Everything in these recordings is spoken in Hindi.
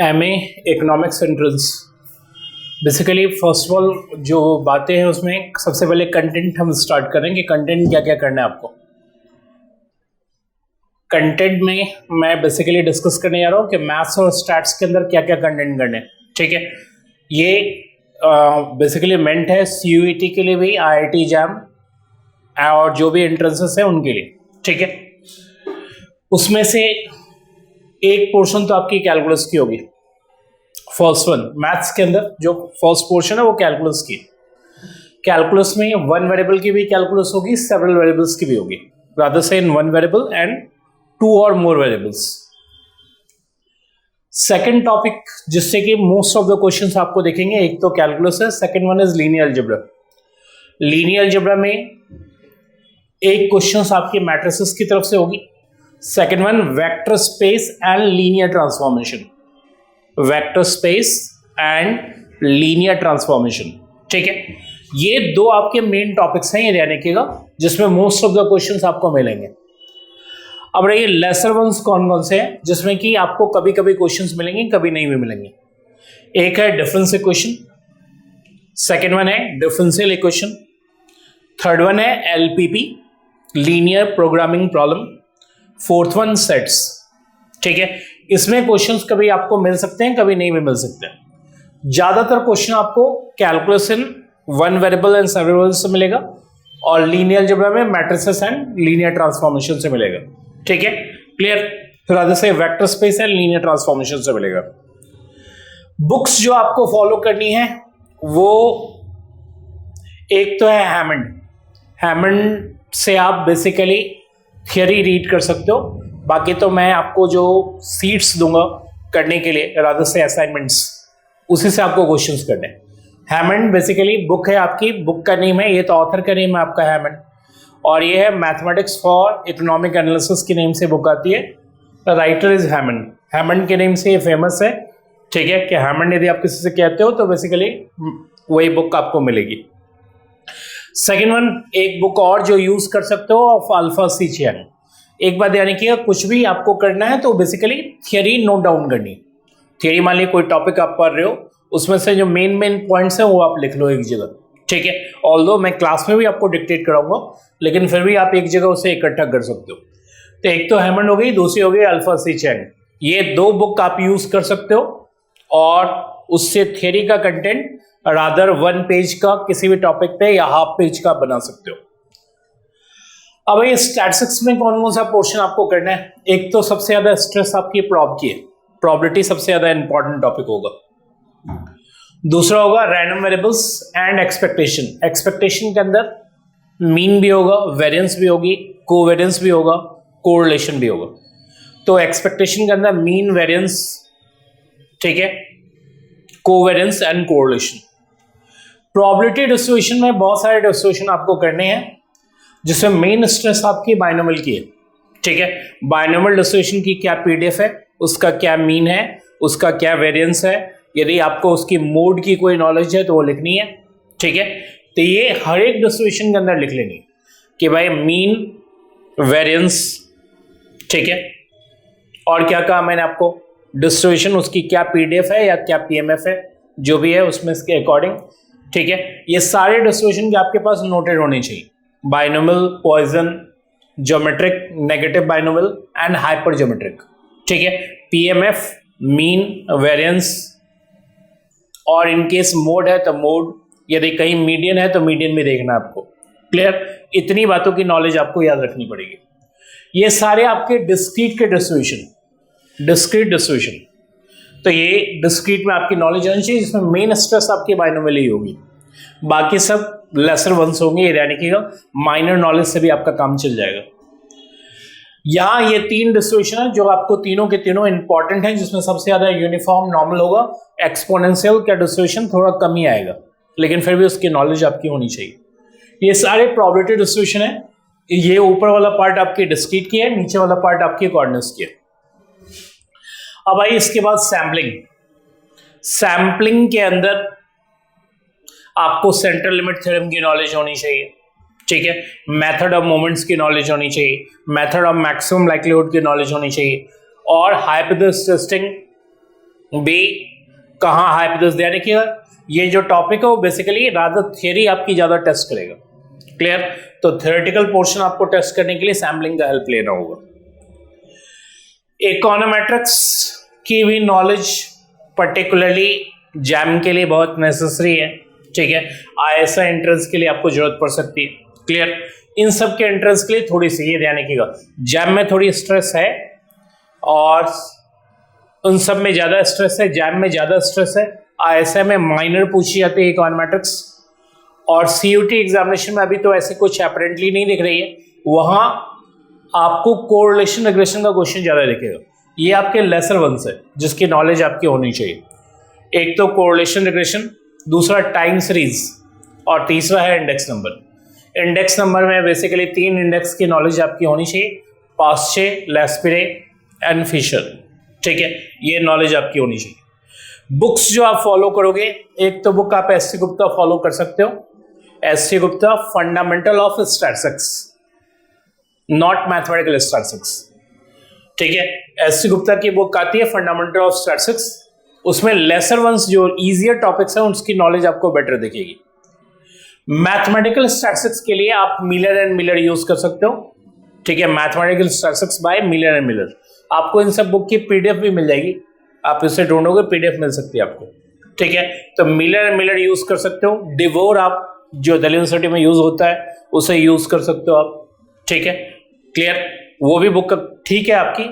MA economics entrance. Basically first of all जो बातें हैं उसमें सबसे पहले कंटेंट हम स्टार्ट करें कि कंटेंट क्या क्या करना है आपको। कंटेंट में मैं बेसिकली डिस्कस करने जा रहा हूँ कि मैथ्स और स्टैट्स के अंदर क्या क्या कंटेंट करने हैं। ठीक है, ये बेसिकली मेंट है सीयूईटी के लिए भी, आईआईटी जैम और जो भी एंट्रेंसेस है उनके लिए। ठीक है, उसमें से एक पोर्शन तो आपकी कैलकुलस की होगी। फर्स्ट वन मैथ्स के अंदर जो फर्स्ट पोर्शन है वो कैलकुलस की। कैलकुलस में वन वेरिएबल की भी कैलकुलस होगी, सेवरल वेरिएबल्स की भी होगी, रादर से in one variable and two और मोर वेरिएबल्स। सेकंड टॉपिक जिससे कि मोस्ट ऑफ द क्वेश्चंस आपको देखेंगे, एक तो कैलकुलस है, second one is linear algebra. Linear algebra में एक क्वेश्चंस आपकी मैट्रिसेस की तरफ से होगी, second one vector space and linear transformation. Vector space and linear transformation. ठीक है, ये दो आपके मेन टॉपिक्स हैं, ये ध्यान रखिएगा, जिसमें मोस्ट ऑफ द क्वेश्चंस आपको मिलेंगे। अब रहिए लेसर वंस कौन कौन से हैं जिसमें कि आपको कभी कभी क्वेश्चंस मिलेंगे, कभी नहीं भी मिलेंगे। एक है डिफरेंस इक्वेशन, सेकंड वन है डिफरेंशियल इक्वेशन, थर्ड वन है LPP linear programming problem, fourth one sets. ठीक है, इसमें क्वेश्चंस कभी आपको मिल सकते हैं, कभी नहीं भी मिल सकते हैं। ज्यादातर क्वेश्चन आपको calculus in one variable and several variable से मिलेगा और लीनियर अलजेब्रा में मैट्रिसेस एंड लीनियर ट्रांसफॉर्मेशन से मिलेगा। ठीक है, क्लियर। फिर आगे से vector space and linear transformation से मिलेगा। बुक्स जो आपको फॉलो करनी है वो एक तो है हैमंड। हैमंड से आप बेसिकली थियरी रीड कर सकते हो, बाकी तो मैं आपको जो सीट्स दूंगा करने के लिए, रादर से असाइनमेंट्स, उसी से आपको क्वेश्चंस करने। हैमंड बेसिकली बुक है आपकी, बुक का नेम है, ये तो ऑथर का नेम है आपका हैमंड, और ये है मैथमेटिक्स फॉर इकोनॉमिक एनालिसिस के नेम से बुक आती है। Writer is Hammond. हैमंड के नेम से ये फेमस है। ठीक है, कि हैमंड यदि आप किसी से कहते हो तो बेसिकली वही बुक आपको मिलेगी। सेकेंड वन, एक बुक और जो यूज कर सकते हो, ऑफ अल्फा सी चैन। एक बात यानी कि कुछ भी आपको करना है तो बेसिकली थियरी नोट डाउन करनी। थियरी मान लीजिए कोई टॉपिक आप पढ़ रहे हो, उसमें से जो मेन मेन पॉइंट्स है वो आप लिख लो एक जगह। ठीक है, ऑल्दो मैं क्लास में भी आपको डिक्टेट कराऊंगा, लेकिन फिर भी आप एक जगह उसे इकट्ठा कर सकते हो। तो एक तो हैमंड हो गई, दूसरी हो गई अल्फा सी चैन। ये दो बुक आप यूज कर सकते हो और उससे थियरी का कंटेंट रादर वन पेज का किसी भी टॉपिक पे या हाफ पेज का बना सकते हो। अब ये स्टैटिस्टिक्स में कौन कौन सा पोर्शन आपको करना है। एक तो सबसे ज्यादा स्ट्रेस आपकी प्रॉब की है, प्रोबेबिलिटी सबसे ज्यादा इंपॉर्टेंट टॉपिक होगा। दूसरा होगा random variables and expectation. Expectation के अंदर मीन भी होगा, वेरिएंस भी होगी, कोवेरिएंस भी होगा, कोरिलेशन भी होगा। तो एक्सपेक्टेशन के अंदर मीन, वेरिएंस, ठीक है, covariance and correlation. Probability distribution में बहुत सारे डिस्ट्रीब्यूशन आपको करने हैं, जिसमें मेन स्ट्रेस आपकी बाइनोमियल की है। ठीक है, बाइनोमियल डिस्ट्रीब्यूशन की क्या पीडीएफ है, उसका क्या मीन है, उसका क्या वेरिएंस है, यदि आपको उसकी मोड की कोई नॉलेज है तो वो लिखनी है। ठीक है, तो ये हर एक डिस्ट्रीब्यूशन के अंदर लिख लेनी कि भाई मीन, वेरिएंस, ठीक है, और क्या कहा मैंने आपको, डिस्ट्रीब्यूशन उसकी क्या पीडीएफ है या क्या पीएमएफ है, जो भी है उसमें इसके अकॉर्डिंग। ठीक है, ये सारे डिस्ट्रीब्यूशन के आपके पास नोटेड होने चाहिए। Binomial, Poisson, geometric, negative binomial and hyper geometric. ठीक है, पीएमएफ, मीन, वेरिएंस, और इनकेस मोड है तो मोड, यदि कहीं मीडियन है तो मीडियन भी देखना आपको। क्लियर, इतनी बातों की नॉलेज आपको याद रखनी पड़ेगी। ये सारे आपके डिस्क्रीट के डिस्ट्रीब्यूशन, डिस्क्रीट डिस्ट्रीब्यूशन, तो ये डिस्क्रीट में आपकी नॉलेज होनी चाहिए, जिसमें मेन स्ट्रेस आपकी बाइनोमियल ही होगी, बाकी सब लेसर वंस होंगे, ये यानी कि माइनर नॉलेज से भी आपका काम चल जाएगा। यहां ये तीन डिस्ट्रीब्यूशन है जो आपको तीनों के तीनों इंपॉर्टेंट हैं, जिसमें सबसे ज्यादा यूनिफॉर्म नॉर्मल होगा। एक्सपोनेंशियल का डिस्ट्रीब्यूशन थोड़ा कम ही आएगा, लेकिन फिर भी उसकी नॉलेज आपकी होनी चाहिए। ये सारे प्रोबेबिलिटी डिस्ट्रीब्यूशन है। ये ऊपर वाला पार्ट आपकी डिस्क्रीट की है, नीचे वाला पार्ट आपकी कोऑर्डिनेट्स की है। अब आइए इसके बाद सैम्पलिंग। सैम्पलिंग के अंदर आपको सेंट्रल लिमिट थ्योरम की नॉलेज होनी चाहिए। ठीक है, मेथड ऑफ मोमेंट्स की नॉलेज होनी चाहिए, मेथड ऑफ मैक्सिमम लाइक्लीहुड की नॉलेज होनी चाहिए, और हाइपोथेसिस टेस्टिंग बी कहाँ हाइपोथेसिस ध्यान रखिएगा, ये जो टॉपिक है वो बेसिकली रादर थियरी आपकी ज्यादा टेस्ट करेगा। क्लियर? तो थ्योरेटिकल पोर्शन आपको टेस्ट करने के लिए सैम्पलिंग का हेल्प लेना होगा। इकोनोमेट्रिक्स की भी नॉलेज पर्टिकुलरली जैम के लिए बहुत नेसेसरी है। ठीक है, आईएसआई एंट्रेंस के लिए आपको जरूरत पड़ सकती है। क्लियर? इन सब के एंट्रेंस के लिए थोड़ी सी ये ध्यान रखिएगा, जैम में थोड़ी स्ट्रेस है और उन सब में ज्यादा स्ट्रेस है, जैम में ज्यादा स्ट्रेस है, आईएसआई में माइनर पूछी जाती है इकोनोमेट्रिक्स, और सीयूटी एग्जामिनेशन में अभी तो ऐसे कुछ अपरेंटली नहीं दिख रही है, वहां आपको कोरिलेशन रिग्रेशन का क्वेश्चन ज्यादा दिखेगा। ये आपके लेसर वंस है जिसकी नॉलेज आपकी होनी चाहिए। एक तो कोरिलेशन रिग्रेशन, दूसरा टाइम सीरीज, और तीसरा है इंडेक्स नंबर। इंडेक्स नंबर में बेसिकली 3 इंडेक्स की नॉलेज आपकी होनी चाहिए, पास्चे, लेस्पिरे एंड फिशर। ठीक है, ये नॉलेज आपकी होनी चाहिए। बुक्स जो आप फॉलो करोगे, एक तो बुक आप एस सी गुप्ता फॉलो कर सकते हो, S C Gupta fundamental of statistics, not mathematical statistics. ठीक है, एस सी गुप्ता की बुक आती है फंडामेंटल ऑफ स्टैटिस्टिक्स, उसमें लेसर वंस जो इजियर टॉपिक्स हैं उसकी नॉलेज आपको बेटर दिखेगी। मैथमेटिकल स्टैटिस्टिक्स के लिए आप मिलर एंड मिलर यूज कर सकते हो। ठीक है, mathematical statistics by Miller and Miller, आपको इन सब बुक की पीडीएफ भी मिल जाएगी, आप इसे ढूंढोगे पीडीएफ मिल सकती है आपको। ठीक है, तो मिलर एंड मिलर यूज कर सकते हो। डिवोर आप जो दिल्ली यूनिवर्सिटी में यूज होता है उसे यूज कर सकते हो आप। ठीक है, क्लियर? वो भी बुक ठीक है आपकी,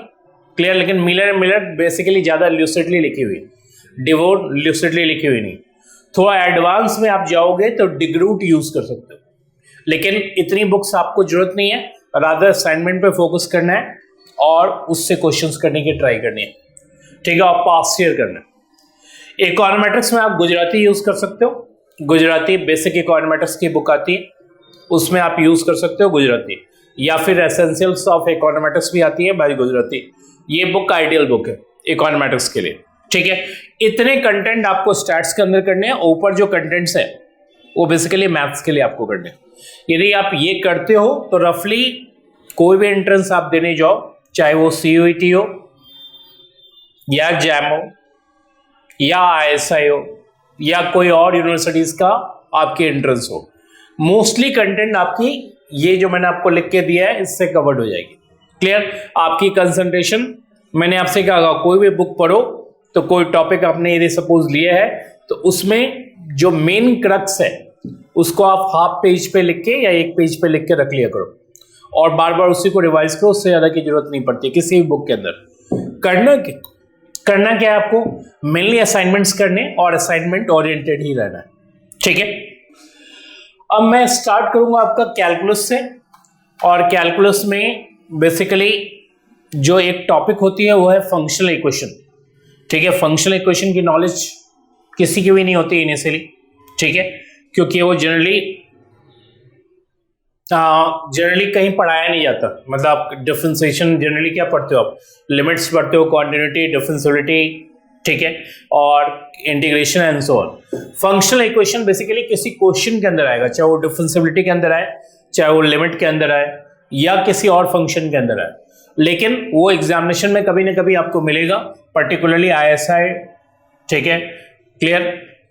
क्लियर, लेकिन मिलर एंड मिलर बेसिकली ज्यादा ल्यूसिडली लिखी हुई, डिवोर ल्यूसिडली लिखी हुई नहीं। थोड़ा एडवांस में आप जाओगे तो डिग्रूट यूज कर सकते हो, लेकिन इतनी बुक्स आपको जरूरत नहीं है, रादर असाइनमेंट पे फोकस करना है और उससे क्वेश्चंस करने की ट्राई करनी है। ठीक है, और पास ईयर करना है। इकोनोमेट्रिक्स में आप गुजराती यूज कर सकते हो, गुजराती बेसिक इकोनोमेट्रिक्स की बुक आती है, उसमें आप यूज कर सकते हो गुजराती, या फिर एसेंशियल्स ऑफ इकोनोमेट्रिक्स भी आती है बाय गुजराती। ये बुक आइडियल बुक है इकोनोमेट्रिक्स के लिए। ठीक है, इतने कंटेंट आपको स्टैट्स के अंदर करने हैं, ऊपर जो कंटेंट्स है वो बेसिकली मैथ्स के लिए आपको करने हैं। यदि आप ये करते हो तो रफली कोई भी एंट्रेंस आप देने जाओ, चाहे वो सीयूईटी हो या जैम हो या आईएसआई हो या कोई और यूनिवर्सिटीज का आपके एंट्रेंस हो, मोस्टली कंटेंट आपकी ये जो मैंने आपको लिख के दिया है इससे कवर्ड हो जाएगी। क्लियर? आपकी कंसंट्रेशन, मैंने आपसे कहा कोई भी बुक पढ़ो तो कोई टॉपिक आपने यदि सपोज लिया है तो उसमें जो मेन क्रक्स है उसको आप हाफ पेज पे लिख के या 1 पेज पे लिख के रख लिया करो, और बार बार उसी को रिवाइज करो, उससे ज्यादा की जरूरत नहीं पड़ती किसी भी बुक के अंदर। करना क्या है आपको, मेनली असाइनमेंट्स करने और असाइनमेंट ओरिएंटेड ही रहना है। ठीक है, अब मैं स्टार्ट करूंगा आपका कैलकुलस से, और कैलकुलस में बेसिकली जो एक टॉपिक होती है वो है फंक्शनल इक्वेशन। ठीक है, फंक्शनल इक्वेशन की नॉलेज किसी की भी नहीं होती इनिशियली। ठीक है, क्योंकि वो जनरली कहीं पढ़ाया नहीं जाता। मतलब आप डिफरेंशिएशन जनरली क्या पढ़ते हो, आप लिमिट्स पढ़ते हो, कॉन्टिन्यूटी, डिफरेंशिएबिलिटी, ठीक है, और integration and so on. Functional equation basically किसी क्वेश्चन के अंदर आएगा, चाहे वो डिफरेंशिएबिलिटी के अंदर आए, चाहे वो लिमिट के अंदर आए, या किसी और फंक्शन के अंदर आए, लेकिन वो एग्जामिनेशन में कभी ना कभी आपको मिलेगा, पर्टिकुलरली आईएसआई। ठीक है, क्लियर?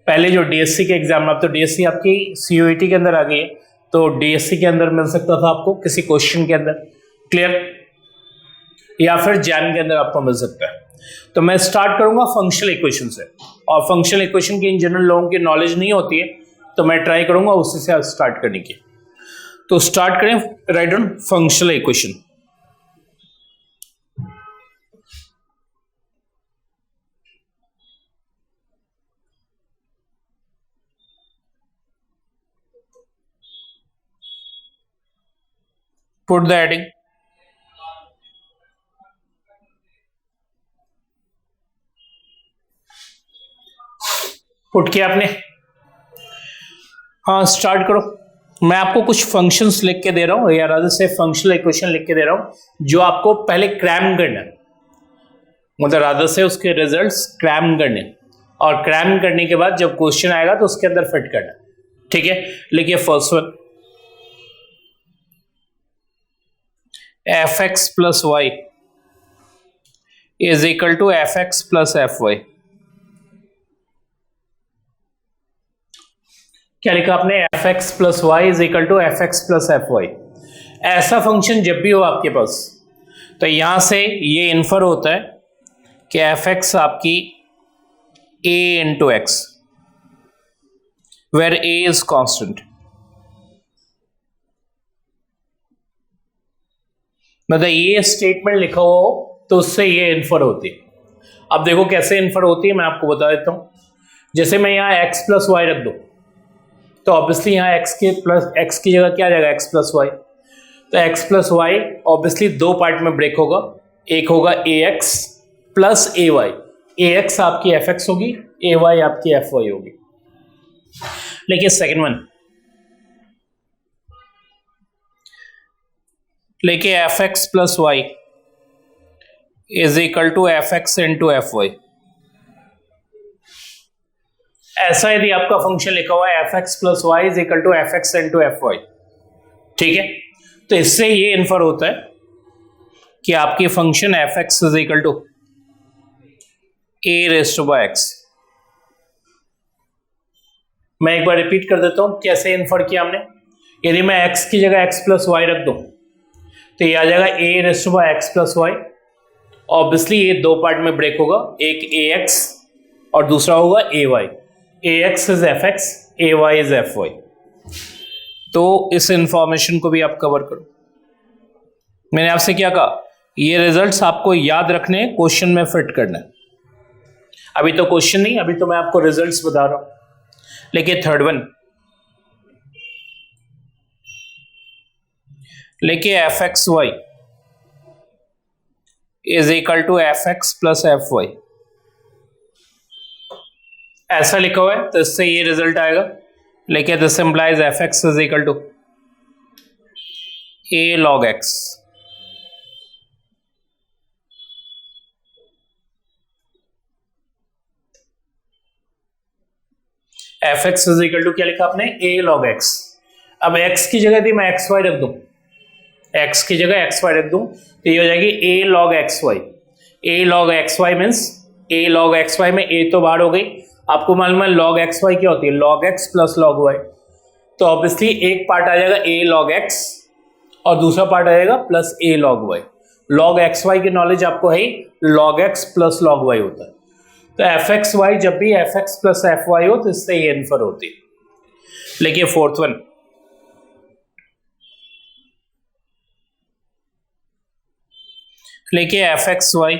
पहले जो डीएससी के एग्जाम, अब तो डीएससी आपकी सीयूईटी के अंदर आ गई है, तो डीएससी के अंदर मिल सकता था आपको किसी क्वेश्चन के अंदर। क्लियर? या फिर जैन के अंदर आपको मिल सकता है। तो मैं स्टार्ट करूंगा फंक्शनल इक्वेशन से, और फंक्शनल इक्वेशन की इन जनरल लोगों की नॉलेज नहीं होती है, तो मैं ट्राई करूंगा उसी से स्टार्ट करने की। तो स्टार्ट करें, write down functional equation. Put the heading. Put किया आपने? हाँ, स्टार्ट करो। मैं आपको कुछ फंक्शंस लिख के दे रहा हूँ, या रादर से फंक्शनल इक्वेशन लिख के दे रहा हूँ, जो आपको पहले क्रैम करना है, मतलब रादर से उसके रिजल्ट्स क्रैम करने, और क्रैम करने के बाद जब क्वेश्चन आएगा तो उसके अंदर फिट करना। ठीक है, लिखिए first one, fx plus y is equal to fx plus fy। क्या लिखा आपने, f x plus y is equal to f x plus f y. ऐसा फंक्शन जब भी हो आपके पास तो यहां से ये इन्फर होता है कि एफ एक्स आपकी a into x, where a is constant. मतलब ये स्टेटमेंट लिखा हुआ हो तो उससे ये इन्फर होती है। अब देखो कैसे इन्फर होती है, मैं आपको बता देता हूं। जैसे मैं यहां x प्लस वाई रख दूं तो ऑब्वियसली यहां x की जगह क्या आ जाएगा, x प्लस वाई। तो x प्लस वाई ऑब्वियसली दो पार्ट में ब्रेक होगा, एक होगा ax प्लस ay। ax आपकी fx होगी, ay आपकी fy होगी। लेकिन सेकेंड वन लेके f x plus y is equal to f x into f y. ऐसा यदि आपका फंक्शन लिखा हुआ है F x plus y is equal to f x into f y, ठीक है, तो इससे ये इन्फर होता है कि आपकी function f x is equal to a raise to by x. मैं एक बार रिपीट कर देता हूं कैसे इन्फर किया हमने। यदि मैं x की जगह x प्लस वाई रख दूं तो ये आ जाएगा a raise to by x plus y. Obviously ये दो पार्ट में ब्रेक होगा, एक ax और दूसरा होगा ay। ax is fx, ay is fy। तो इस इंफॉर्मेशन को भी आप कवर करो। मैंने आपसे क्या कहा, ये रिजल्ट्स आपको याद रखने, क्वेश्चन में फिट करना है। अभी तो क्वेश्चन नहीं, अभी तो मैं आपको रिजल्ट्स बता रहा हूं। लेकिन थर्ड वन लेके f x y is equal to f x plus f y, ऐसा लिखा हुआ है तो इससे ये रिजल्ट आएगा। लेकिन this implies f x is equal to a log x. F x is equal to क्या लिखा आपने, ए लॉग एक्स। अब एक्स की जगह थी मैं एक्स वाई रख दूं, एक्स की जगह एक्स वाई रख दूं तो ये हो जाएगी ए लॉग एक्स वाई। ए लॉग एक्स वाई मीन्स ए लॉग एक्स वाई में ए तो बाहर हो गई। आपको मालूम है लॉग एक्स वाई क्या होती है, log x plus log y. तो ऑब्वियसली एक पार्ट आ जाएगा ए लॉग एक्स और दूसरा पार्ट आ जाएगा plus a log y. Log x y की नॉलेज आपको है, log x plus log y होता है। तो एफ एक्स वाई जब भी f x plus f y हो तो इससे ये इन्फर होती है। लेकिन फोर्थ वन लेके f x y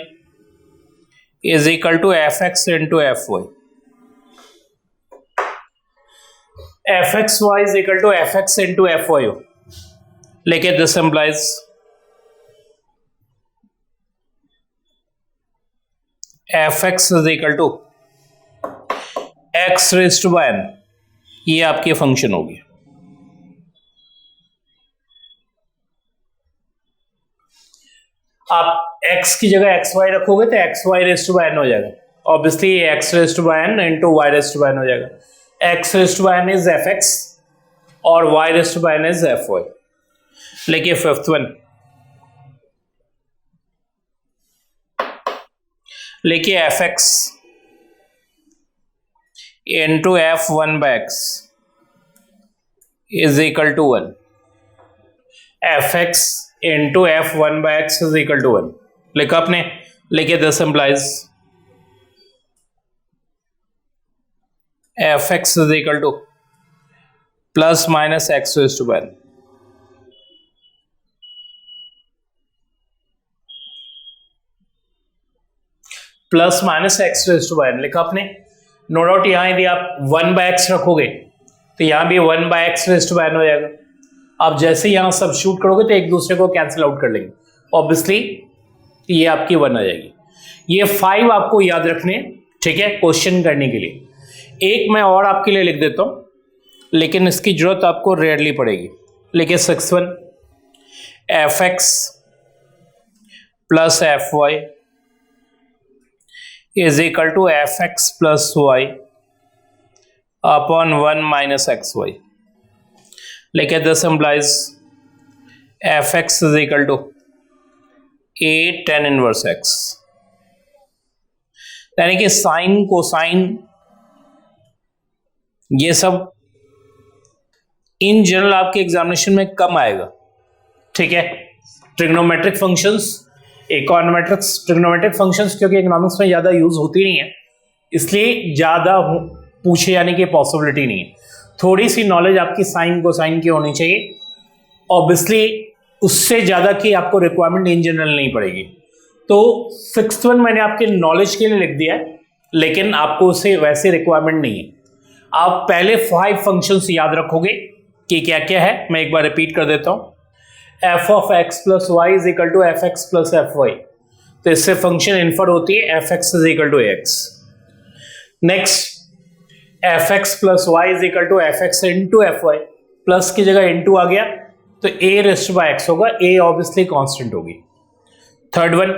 is equal to f x into f y. F x y is equal to f x into f y हो, लेकिन this implies f x is equal to x raise to by n. ये आपकी फंक्शन होगी। आप x की जगह एक्स वाई रखोगे तो x y raise to by n हो जाएगा। ऑब्वियसली ये x raise to by n into y raise to by n हो जाएगा। X raise to by n is f x और y raise to by n is f y. लेकिन फिफ्थ वन लेके f x into f one by x is equal to one. F x into f one by x is equal to one लिखा आपने। लेकिन this implies f x is equal to plus minus x raise to by n. Plus minus x raise to by n लिखा आपने। नो डाउट यहां यदि आप वन बाय एक्स रखोगे तो यहां भी one by x raise to by n हो जाएगा। आप जैसे यहां सब्स्टिट्यूट करोगे तो एक दूसरे को कैंसिल आउट कर लेंगे, ऑब्वियसली ये आपकी वन आ जाएगी। ये 5 आपको याद रखने, ठीक है, क्वेश्चन करने के लिए। एक मैं और आपके लिए लिख देता हूं, लेकिन इसकी जरूरत आपको रेयरली पड़ेगी। लेकिन 6 F x plus f y is equal to f x plus y upon 1 minus x y. लेकिन this implies f x is equal to a tan inverse x. यानी कि साइन कोसाइन ये सब इन जनरल आपके एग्जामिनेशन में कम आएगा, ठीक है। Trigonometric functions, econometrics, trigonometric functions क्योंकि इकोनॉमिक्स में ज़्यादा यूज होती नहीं है, इसलिए ज़्यादा पूछे जाने की पॉसिबिलिटी नहीं है। थोड़ी सी नॉलेज आपकी साइन कोसाइन की होनी चाहिए, ऑब्वियसली उससे ज़्यादा की आपको रिक्वायरमेंट इन जनरल नहीं पड़ेगी। तो 6th वन मैंने आपके नॉलेज के लिए लिख दिया है, लेकिन आपको उसे वैसे रिक्वायरमेंट नहीं है। आप पहले 5 फंक्शंस याद रखोगे कि क्या क्या है, मैं एक बार रिपीट कर देता हूँ। F of x plus y is equal to f x plus f y, तो इससे फंक्शन इन्फर होती है F x is equal to x. Next, f x plus y is equal to f x into f y, plus की जगह इंटू आ गया तो ए रेस्ट बाय एक्स होगा, ए ऑब्वियसली कांस्टेंट होगी। Third one,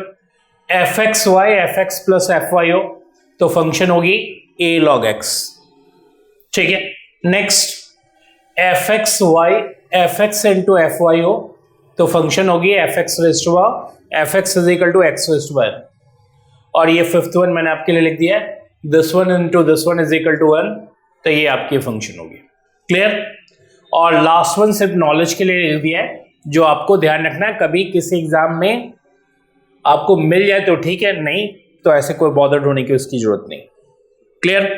f x y f x plus f y हो तो फंक्शन होगी ए लॉग एक्स, ठीक है। Next, f x y f x into f y हो तो फंक्शन होगी f x raised by f x is equal to x raised by. और ये 5th वन मैंने आपके लिए लिख दिया है, this one into this one is equal to 1, तो ये आपकी फंक्शन होगी। क्लियर। और लास्ट वन सिर्फ नॉलेज के लिए लिख दिया है, जो आपको ध्यान रखना है, कभी किसी एग्जाम में आपको मिल जाए तो ठीक है, नहीं तो ऐसे कोई बॉदर्ड होने की उसकी जरूरत नहीं। क्लियर।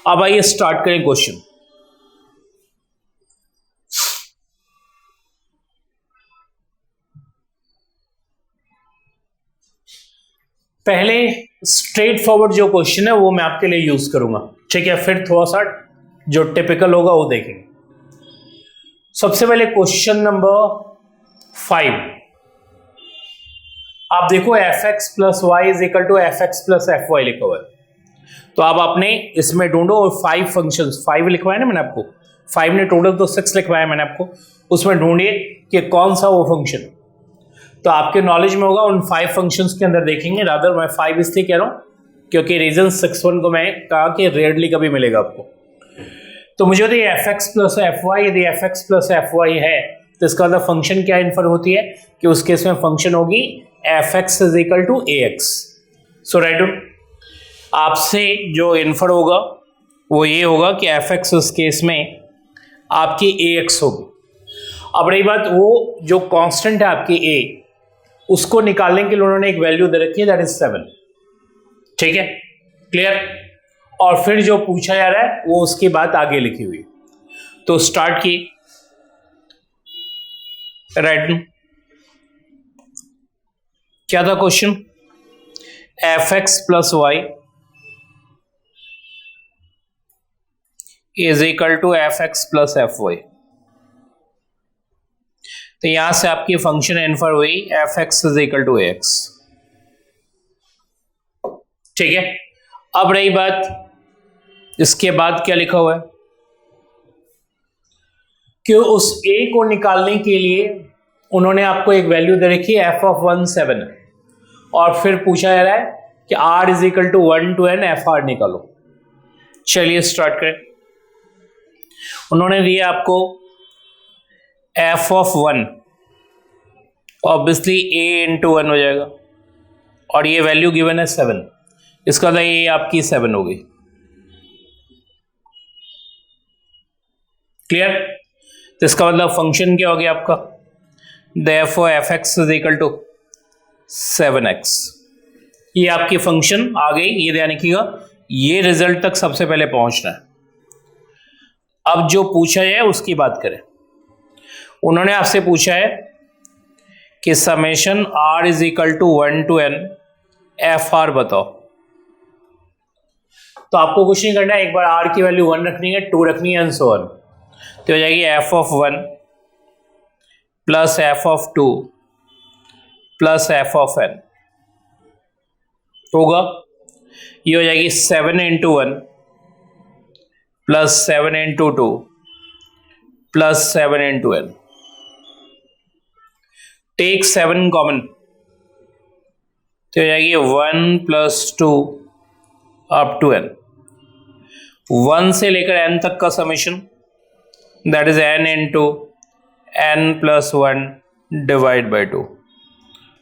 अब आइए स्टार्ट करें क्वेश्चन। पहले स्ट्रेट फॉरवर्ड जो क्वेश्चन है वो मैं आपके लिए यूज करूंगा, ठीक है, फिर थोड़ा सा जो टिपिकल होगा वो देखेंगे। सबसे पहले क्वेश्चन नंबर 5, आप देखो f x plus y is equal to f x plus f y लिखा हुआ है, तो आप आपने इसमें ढूंढो और 5 फंक्शंस, 5 लिखवाया ना मैंने आपको, 5 ने टोटल तो 6 लिखवाया मैंने आपको, उसमें ढूंढिए कि कौन सा वो फंक्शन, तो आपके नॉलेज में होगा। उन 5 फंक्शंस के अंदर देखेंगे, रादर मैं 5 इसलिए कह रहा हूं क्योंकि रीजन 6 वन को मैं कहा कि रेयरली कभी मिलेगा आपको। तो मुझे यदि f x plus f y, यदि f x plus f y है तो इसका मतलब फंक्शन क्या इन्फर होती है कि उस केस में फंक्शन होगी f x is equal to a x. So right, आपसे जो इन्फर होगा वो ये होगा कि एफ एक्स उस केस में आपकी ए एक्स होगी। अब रही बात, वो जो कांस्टेंट है आपकी ए, उसको निकालने के लिए उन्होंने एक वैल्यू दे रखी है, दैट इज 7, ठीक है। क्लियर। और फिर जो पूछा जा रहा है वो उसकी बात आगे लिखी हुई, तो स्टार्ट की राइट। क्या था question? F x plus y is equal to f x plus f y, तो यहां से आपकी फंक्शन इन्फर हुई f x is equal to x, ठीक है। अब रही बात, इसके बाद क्या लिखा हुआ है कि उस a को निकालने के लिए उन्होंने आपको एक वैल्यू दे रखी है एफ ऑफ 1 7, और फिर पूछा जा रहा है कि r is equal to 1 to n f r निकालो। चलिए स्टार्ट करें। उन्होंने दिया आपको f of 1, obviously a into 1 हो जाएगा, और ये वैल्यू गिवन है 7, इसका मतलब ये आपकी 7 हो गई। क्लियर। तो इसका मतलब फंक्शन क्या हो गया आपका, therefore f x is equal to 7x, ये आपकी फंक्शन आ गई। ये ध्यान रखिएगा, ये रिजल्ट तक सबसे पहले पहुंचना है। अब जो पूछा है उसकी बात करें। उन्होंने आपसे पूछा है कि summation r is equal to 1 to n f r बताओ। तो आपको कुछ नहीं करना है, एक बार r की वैल्यू 1 रखनी है, 2 रखनी है, एंड सो ऑन, तो हो जाएगी f of 1 plus f of 2 plus f of n होगा। ये हो जाएगी 7 into 1 plus 7 into 2 plus 7 into n। Take 7 common, तो हो जाएगी 1 प्लस 2 अप टू n, 1 से लेकर n तक का summation, that is n into n plus 1 divide by 2।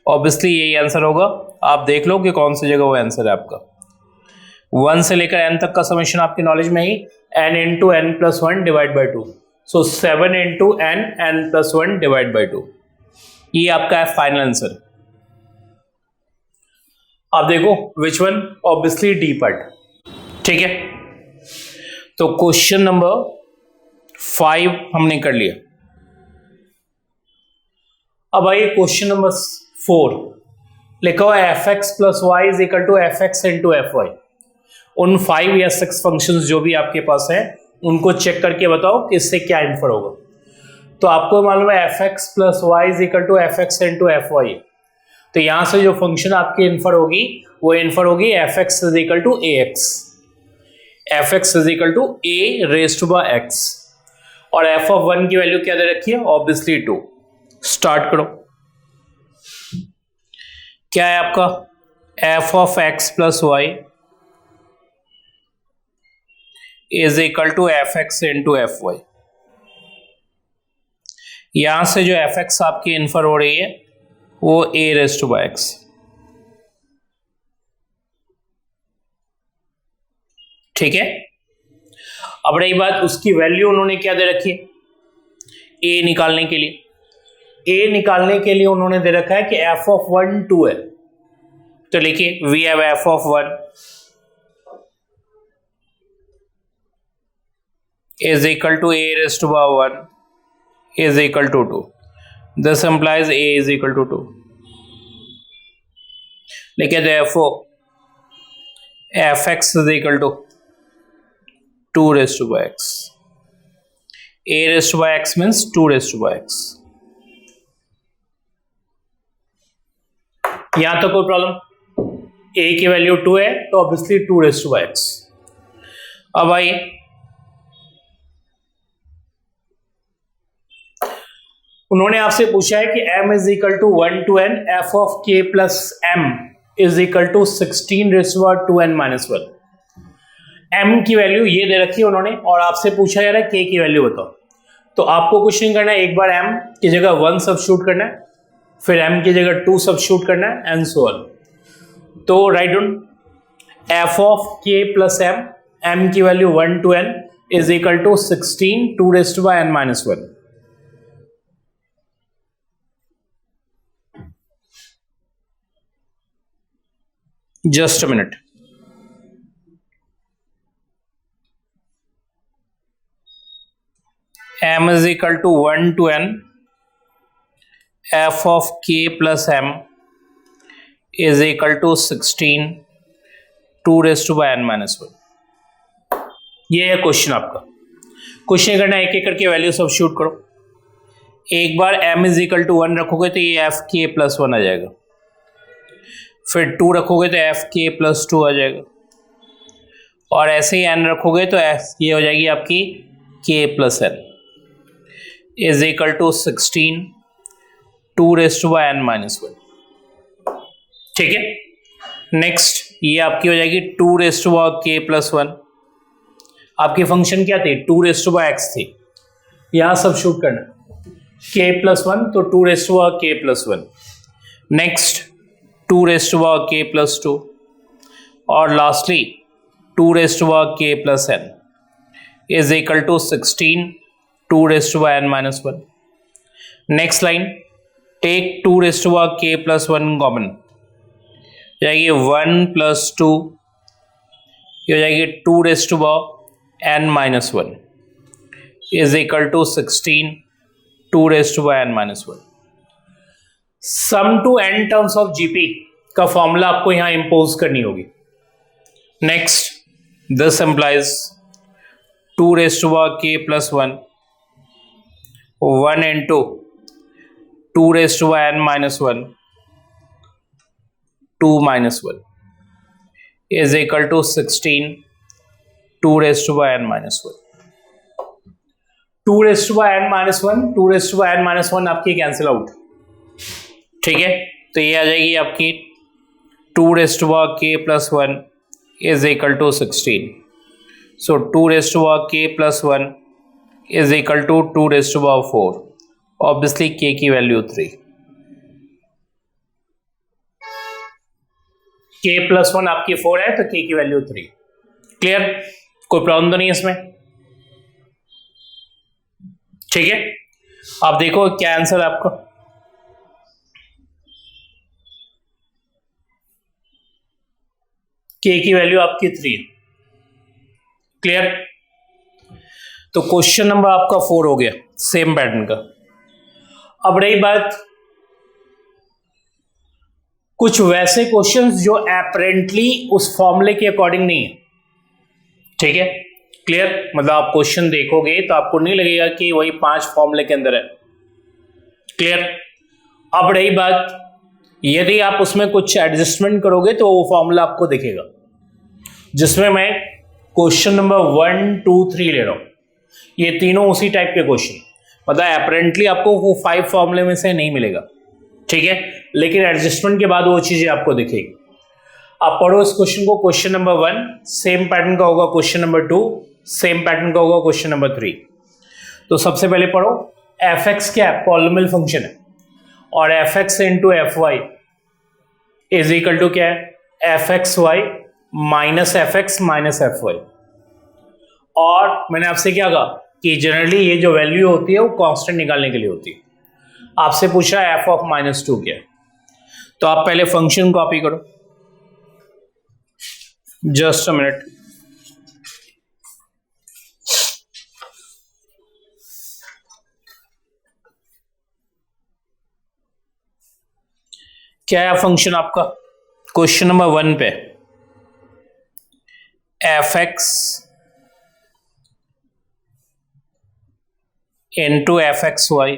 Obviously यही आंसर होगा, आप देख लो कि कौन सी जगह वो आंसर है आपका। 1 से लेकर n तक का समेशन आपकी नॉलेज में ही n into n plus 1 divide by 2, so 7 into n plus 1 divide by 2, ये आपका है फाइनल आंसर। आप देखो which one, obviously D part. ठीक है, तो क्वेश्चन नंबर 5 हमने कर लिया। अब आइए क्वेश्चन नंबर 4, लिखा हुआ f x plus y is equal to f x into f y. उन 5 या 6 फंक्शंस जो भी आपके पास है उनको चेक करके बताओ कि इससे क्या इन्फर होगा। तो आपको मालूम है F x plus y is equal to f x into f y, तो यहां से जो फंक्शन आपकी इन्फर होगी वो इन्फर होगी f x is equal to a x, f x is equal to a raise to by x, और एफ ऑफ 1 की वैल्यू क्या दे रखी है, ऑब्वियसली 2। स्टार्ट करो, क्या है आपका f of x plus y is equal to f x into f y. यहां से जो एफ एक्स आपकी इन्फर हो रही है वो ए रेज टू बाय एक्स। ठीक है, अब रही बात उसकी वैल्यू उन्होंने क्या दे रखी है, ए निकालने के लिए। ए निकालने के लिए उन्होंने दे रखा है कि एफ ऑफ 1 2 है, तो लिखिए we have f of 1 is equal to a raised to power 1 is equal to 2. This implies a is equal to 2. लिखिए therefore fx is equal to 2 raised to by x. a raised to by x means 2 raised to by x. यहां तक कोई प्रॉब्लम? a की वैल्यू 2 है तो obviously 2 raised to by x. अब आइए उन्होंने आपसे पूछा है कि m is equal to 1 to n f of k plus m is equal to 16 raise to 2n minus 1। m की वैल्यू ये दे रखी है उन्होंने और आपसे पूछा जा रहा है k की वैल्यू बताओ। तो आपको कुछ नहीं करना है, एक बार m की जगह 1 सब्स्टिट्यूट करना है, फिर m की जगह 2 सब्स्टिट्यूट करना है एंड सो ऑन। तो write down f of k plus m की value 1 to n is equal to 16 2 raise to n minus 1। Just a minute. M is equal to 1 to n f of k plus m is equal to 16 2 raised to by n minus 1। ये है क्वेश्चन आपका। क्वेश्चन करना एक एक करके वैल्यू सब्स्टिट्यूट करो। एक बार m is equal to 1 रखोगे तो ये f k plus 1 आ जाएगा, फिर 2 रखोगे तो एफ के प्लस 2 आ जाएगा, और ऐसे ही n रखोगे तो एफ ये हो जाएगी आपकी k plus n is equal to 16 2 raise to by n minus 1। ठीक है, नेक्स्ट ये आपकी हो जाएगी 2 raise to by k plus 1। आपकी फंक्शन क्या थी, 2 रेज़ टू बाय x थी, यहाँ सब्स्टिट्यूट करना k प्लस 1 तो 2 raise to by k plus 1। Next 2 raised to power k plus 2 और lastly 2 raised to power k plus n is equal to 16 2 raised to power n minus 1। Next line take 2 raised to power k plus 1 common, जाएगी 1 plus 2, ये हो जाएगी 2 raised to power n minus 1 is equal to 16 2 raised to power n minus 1। Sum to n terms of GP का फॉर्मूला आपको यहां इंपोज करनी होगी। Next this implies 2 raise to power k plus 1 1 into 2 raise to power n minus 1 2 minus 1 is equal to 16 2 raise to power n minus 1। 2 raise to power n minus 1 2 raise to power n minus 1 आपकी कैंसिल आउट। ठीक है, तो ये आ जाएगी आपकी 2 raise to power k plus 1 is equal to 16। So 2 raise to power k plus 1 is equal to 2 raise to power 4। Obviously k की वैल्यू 3। k प्लस 1 आपकी 4 है तो k की वैल्यू 3। क्लियर, कोई प्रॉब्लम तो नहीं इसमें? ठीक है, आप देखो क्या आंसर है आपका। के की वैल्यू आपकी 3। क्लियर। तो क्वेश्चन नंबर आपका 4 हो गया सेम पैटर्न का। अब रही बात कुछ वैसे क्वेश्चंस जो एपरेंटली उस फॉर्मूले के अकॉर्डिंग नहीं है। ठीक है, क्लियर। मतलब आप क्वेश्चन देखोगे तो आपको नहीं लगेगा कि वही 5 फॉर्मूले के अंदर है। क्लियर। अब रही बात यदि आप उसमें कुछ एडजस्टमेंट करोगे तो वो फॉर्मूला आपको दिखेगा, जिसमें मैं क्वेश्चन नंबर 1, 2, 3 ले रहा हूं। ये तीनों उसी टाइप के क्वेश्चन, मतलब अपेरेंटली आपको वो 5 फॉर्मूले में से नहीं मिलेगा। ठीक है, लेकिन एडजस्टमेंट के बाद वो चीजें आपको दिखेगी। आप पढ़ो इस क्वेश्चन को। क्वेश्चन नंबर 1 सेम पैटर्न का होगा, क्वेश्चन नंबर 2 सेम पैटर्न का होगा, क्वेश्चन नंबर 3। तो सबसे पहले पढ़ो, एफ एक्स क्या है? पॉलिनोमियल फंक्शन है, और f x into f y is equal to क्या है? F x y minus f x minus f y. और मैंने आपसे क्या कहा कि जनरली ये जो वैल्यू होती है वो कांस्टेंट निकालने के लिए होती है। आपसे पूछा एफ ऑफ -2 क्या है, तो आप पहले फंक्शन कॉपी करो। Just a minute. क्या है फंक्शन आपका? क्वेश्चन नंबर 1 पे f x into F x y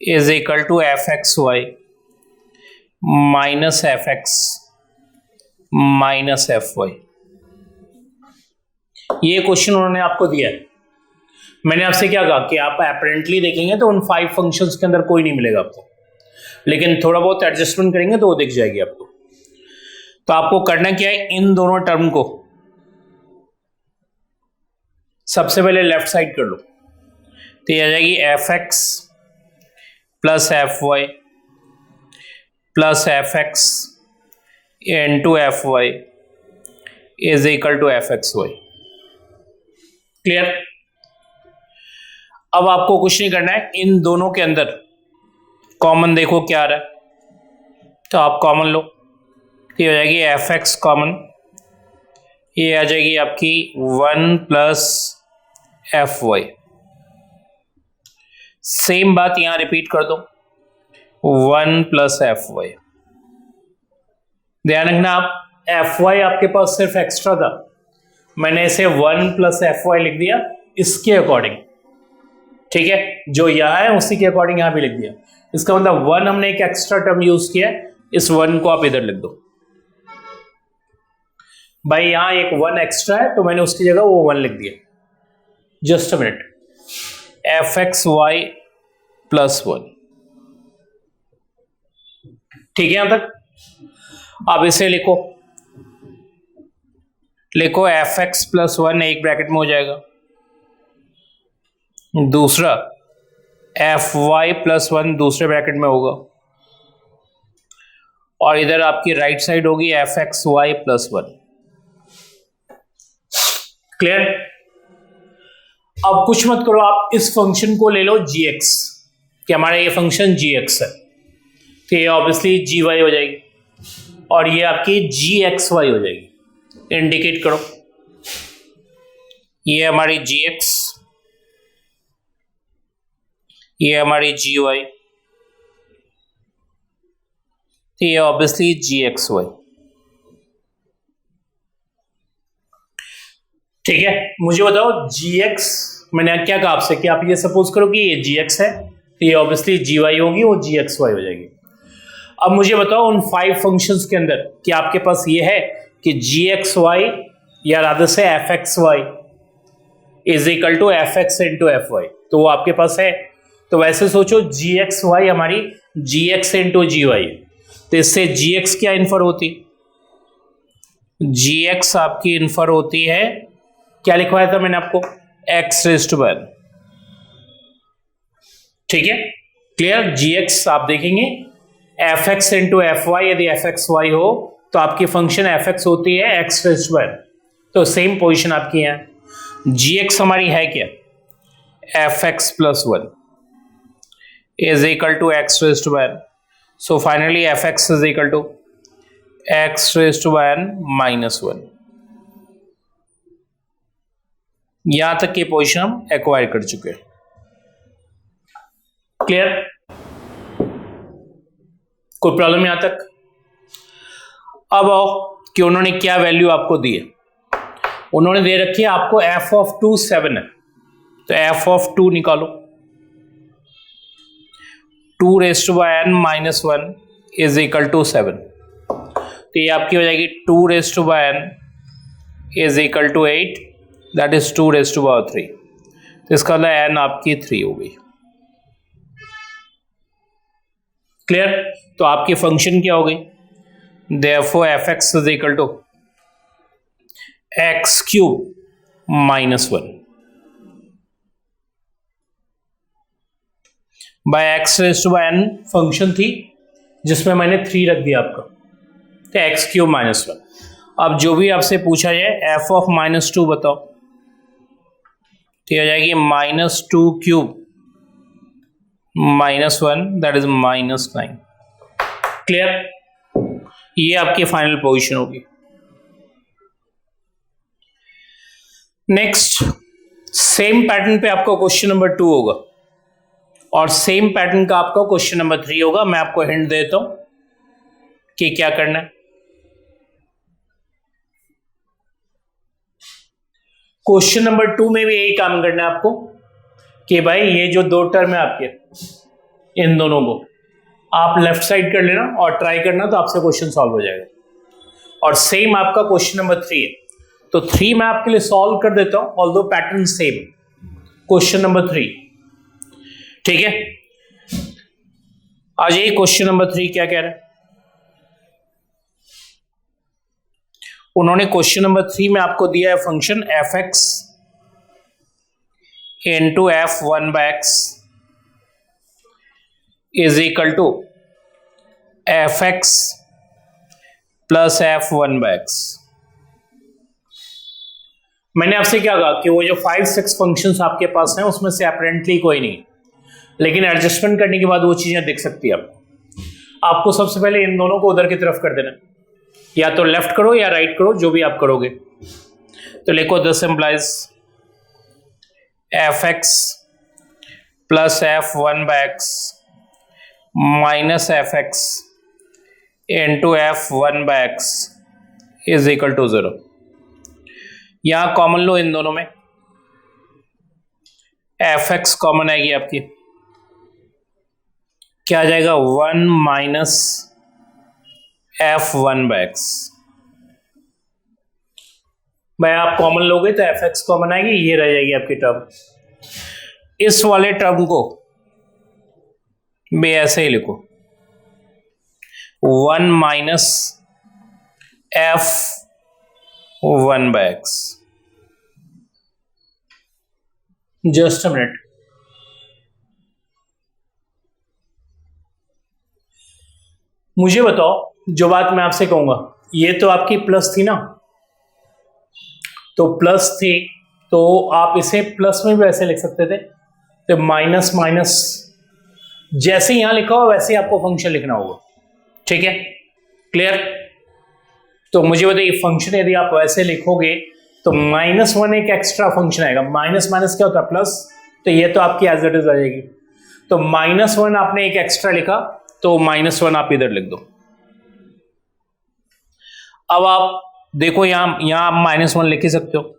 is equal to f x y minus f x minus f y. ये क्वेश्चन उन्होंने आपको दिया है। मैंने आपसे क्या कहा कि आप अपेरेंटली देखेंगे तो उन 5 फंक्शंस के अंदर कोई नहीं मिलेगा आपको, लेकिन थोड़ा बहुत एडजस्टमेंट करेंगे तो वो दिख जाएगी आपको। तो आपको करना क्या है, इन दोनों टर्म को सबसे पहले लेफ्ट साइड कर लो, तो ये आ जाएगी f x plus f y plus f x into f y is equal to f x y. Clear. अब आपको कुछ नहीं करना है, इन दोनों के अंदर कॉमन देखो क्या आ रहा है, तो आप कॉमन लो, ये हो जाएगी एफ एक्स कॉमन, ये आ जाएगी आपकी 1 प्लस एफ वाई। सेम बात यहां रिपीट कर दो, 1 प्लस एफ वाई। ध्यान रखना आप एफ वाई आपके पास सिर्फ एक्स्ट्रा था, मैंने इसे 1 प्लस एफ वाई लिख दिया इसके अकॉर्डिंग। ठीक है, जो यहां है उसी के अकॉर्डिंग यहां भी लिख दिया। इसका मतलब 1 हमने एक एक्स्ट्रा टर्म यूज किया, इस 1 को आप इधर लिख दो। भाई यहां एक 1 एक्स्ट्रा है तो मैंने उसकी जगह वो 1 लिख दिया। Just a minute, f x y plus 1। ठीक है, यहां तक अब इसे लिखो, लिखो एफ एक्स प्लस 1 एक ब्रैकेट में हो जाएगा, दूसरा एफ वाई प्लस 1 दूसरे ब्रैकेट में होगा, और इधर आपकी राइट साइड होगी f x y plus 1। Clear. अब कुछ मत करो, आप इस फंक्शन को ले लो जी एक्स, कि हमारा ये फंक्शन जी एक्स है, तो ये ऑब्वियसली जी वाई हो जाएगी, और ये आपकी जी एक्स वाई हो जाएगी। इंडिकेट करो, ये हमारी जी एक्स, ये हमारी जी वाई, तो ये ऑब्वियसली जी एक्स वाई। ठीक है, मुझे बताओ जी एक्स, मैंने क्या कहा आपसे कि आप ये सपोज करो कि ये जी एक्स है, तो ये ऑब्वियसली जी वाई होगी, वो जी एक्स वाई हो जाएगी। अब मुझे बताओ उन 5 फंक्शंस के अंदर कि आपके पास ये है कि जी एक्स वाई या रादर से f x y is equal to f x into f y, तो वो आपके पास है। तो वैसे सोचो जी एक्स वाई हमारी जी एक्स इंटू जी वाई, तो इससे जी एक्स क्या इन्फर होती, जी एक्स आपकी इन्फर होती है, क्या लिखवाया था मैंने आपको, एक्स रेज़ टू 1। ठीक है, क्लियर। जी एक्स आप देखेंगे f x into f y, यदि एफ एक्स वाई हो तो आपकी फंक्शन एफ एक्स होती है एक्स रेज़ टू 1, तो सेम पोजिशन आपकी है। जी एक्स हमारी है क्या, f x plus one is equal to x raise to n, so finally f x is equal to x raise to n minus one. यहां तक की पोजीशन हम एक्वायर कर चुके हैं। क्लियर, कोई प्रॉब्लम यहां तक? अब आओ कि उन्होंने क्या वैल्यू आपको दी है। उन्होंने दे रखी है आपको एफ ऑफ 2 7 है, तो एफ ऑफ 2 निकालो, 2 raise to by n minus one is equal to 7, तो ये आपकी हो जाएगी 2 raise to by n is equal to 8, that is 2 raise to power 3, तो इसका मतलब एन आपकी 3 हो गई। क्लियर, तो आपकी फंक्शन क्या हो गई, therefore f x is equal to x cube minus one by x raise to by n function थी जिसमें मैंने 3 रख दिया आपका, तो एक्स क्यूब माइनस वन। अब जो भी आपसे पूछा जाए एफ ऑफ माइनस टू बताओ, तो हो जाएगी minus two cube minus one, that is minus 9। Clear, ये आपकी फाइनल पोजीशन होगी। नेक्स्ट सेम पैटर्न पे आपका क्वेश्चन नंबर 2 होगा और सेम पैटर्न का आपका क्वेश्चन नंबर 3 होगा। मैं आपको हिंट देता हूं कि क्या करना है। क्वेश्चन नंबर 2 में भी यही काम करना है आपको कि भाई ये जो दो टर्म है आपके, इन दोनों को आप लेफ्ट साइड कर लेना और ट्राई करना, तो आपसे क्वेश्चन सॉल्व हो जाएगा। और सेम आपका क्वेश्चन नंबर 3 है, तो 3 मैं आपके लिए सॉल्व कर देता हूं, although pattern same. Question number 3, ठीक है, आ जाइए। क्वेश्चन नंबर 3 क्या कह रहा है, उन्होंने क्वेश्चन नंबर 3 में आपको दिया है function f x into f one by x is equal to f x plus f one by x. मैंने आपसे क्या कहा कि वो जो 5-6 फंक्शंस आपके पास हैं उसमें से अपेरेंटली कोई नहीं, लेकिन एडजस्टमेंट करने के बाद वो चीजें दिख सकती है आपको। सबसे पहले इन दोनों को उधर की तरफ कर देना, या तो लेफ्ट करो या राइट करो, जो भी आप करोगे। तो लिखो this implies f x plus f one by x minus f x into f one by x is equal to 0। यहां कॉमन लो इन दोनों में, एफ एक्स कॉमन आएगी आपकी, क्या आ जाएगा 1 minus f one by x. भाई आप कॉमन लोगे तो एफ एक्स कॉमन आएगी, ये रह जाएगी आपकी टर्म। इस वाले टर्म को भी ऐसे ही लिखो, 1 minus f one by x. Just a minute, मुझे बताओ, जो बात मैं आपसे कहूंगा, ये तो आपकी प्लस थी ना, तो प्लस थी तो आप इसे प्लस में भी ऐसे लिख सकते थे, तो माइनस माइनस जैसे यहां लिखा हो वैसे ही आपको फंक्शन लिखना होगा। ठीक है, क्लियर? तो मुझे बताइए, फंक्शन यदि आप वैसे लिखोगे तो -1 एक एक्स्ट्रा फंक्शन आएगा। माइनस माइनस क्या होता है? प्लस। तो ये तो आपकी एज इट इज आ जाएगी। तो -1 आपने एक एक्स्ट्रा लिखा, तो -1 आप इधर लिख दो। अब आप देखो, यहां आप -1 लिख ही सकते हो।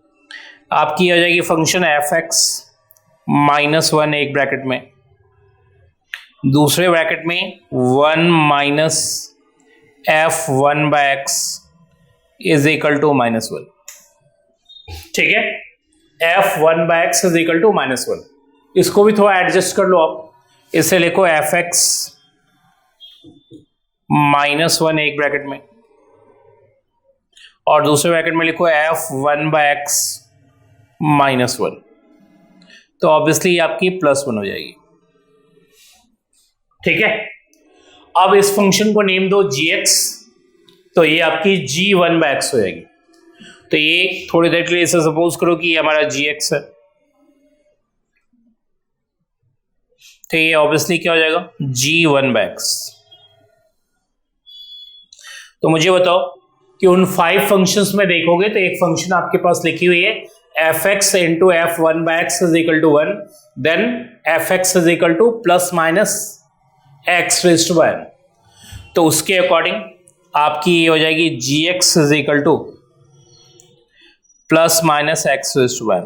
आपकी आ जाएगी फंक्शन एफ एक्स -1 एक ब्रैकेट में, दूसरे ब्रैकेट में 1 minus f one by x is equal to -1। ठीक है, f one by x is equal to -1। इसको भी थोड़ा एडजस्ट कर लो आप, इसे लिखो एफ एक्स -1 एक ब्रैकेट में, और दूसरे ब्रैकेट में लिखो एफ वन बाय एक्स -1। तो ऑब्वियसली आपकी +1 हो जाएगी। ठीक है, अब इस फंक्शन को नेम दो gx, तो ये आपकी g1/x हो जाएगी। तो ये थोड़ी देर के लिए इसे सपोज करो कि ये हमारा gx है, तो ये ऑब्वियसली क्या हो जाएगा g1/x। तो मुझे बताओ कि उन 5 फंक्शंस में देखोगे तो एक फंक्शन आपके पास लिखी हुई है f(x) into f1/x is equal to 1, then f(x) is equal to plus minus x raised to n। तो उसके अकॉर्डिंग आपकी ये हो जाएगी gx is equal to plus minus x raised to n।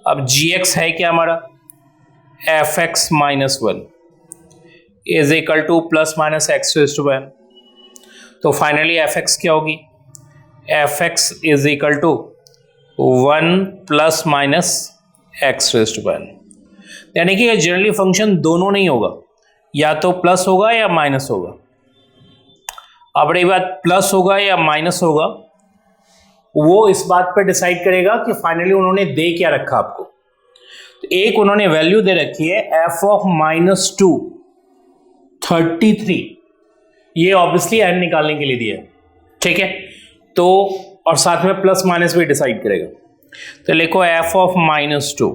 अब gx है क्या हमारा f(x) minus 1 is equal to plus minus x raised to n। तो फाइनली f(x) क्या होगी f(x) is equal to 1 plus minus x raise to n। यानी कि ये जनरली फंक्शन दोनों नहीं होगा, या तो प्लस होगा या माइनस होगा। अब रही बात प्लस होगा या माइनस होगा, वो इस बात पर डिसाइड करेगा कि फाइनली उन्होंने दे क्या रखा आपको। तो एक उन्होंने वैल्यू दे रखी है f(-2) 33, ये ऑब्वियसली n निकालने के लिए दिया है, ठीक है। तो और साथ में प्लस माइनस भी डिसाइड करेगा। तो लिखो f(-2),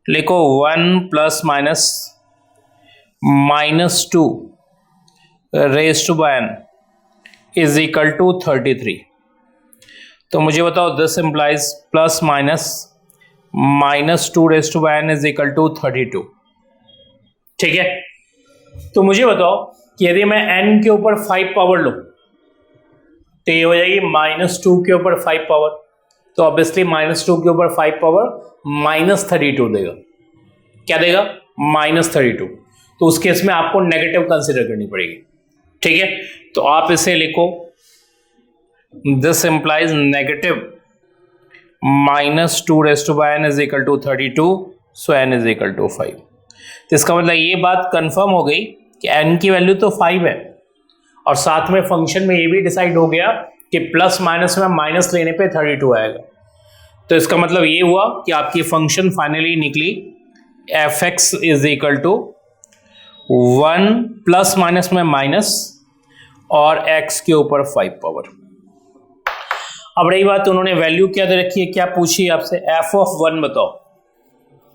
लिखो 1 plus minus -2 raise to n is equal to 33। तो मुझे बताओ this implies plus minus -2 raise to n is equal to 32, ठीक है। तो मुझे बताओ कि यदि मैं n के ऊपर 5 पावर लूं तो ये हो जाएगी -2 के ऊपर 5 पावर, तो ऑब्वियसली -2 के ऊपर 5 पावर -32 देगा। क्या देगा -32। तो उस केस में आपको नेगेटिव कंसिडर करनी पड़ेगी, ठीक है। तो आप इसे लिखो this implies negative -2 raise to n is equal to 32, so n is equal to 5। तो इसका मतलब ये बात कंफर्म हो गई कि n की वैल्यू तो 5 है, और साथ में फंक्शन में ये भी डिसाइड हो गया कि प्लस माइनस में माइनस लेने पे 32 आएगा। तो इसका मतलब ये हुआ कि आपकी फंक्शन फाइनली निकली f(x) is equal to 1 plus minus में माइनस और x के ऊपर 5 पावर। अब रही बात उन्होंने वैल्यू क्या दे रखी है, क्या पूछी आपसे f(1) बताओ।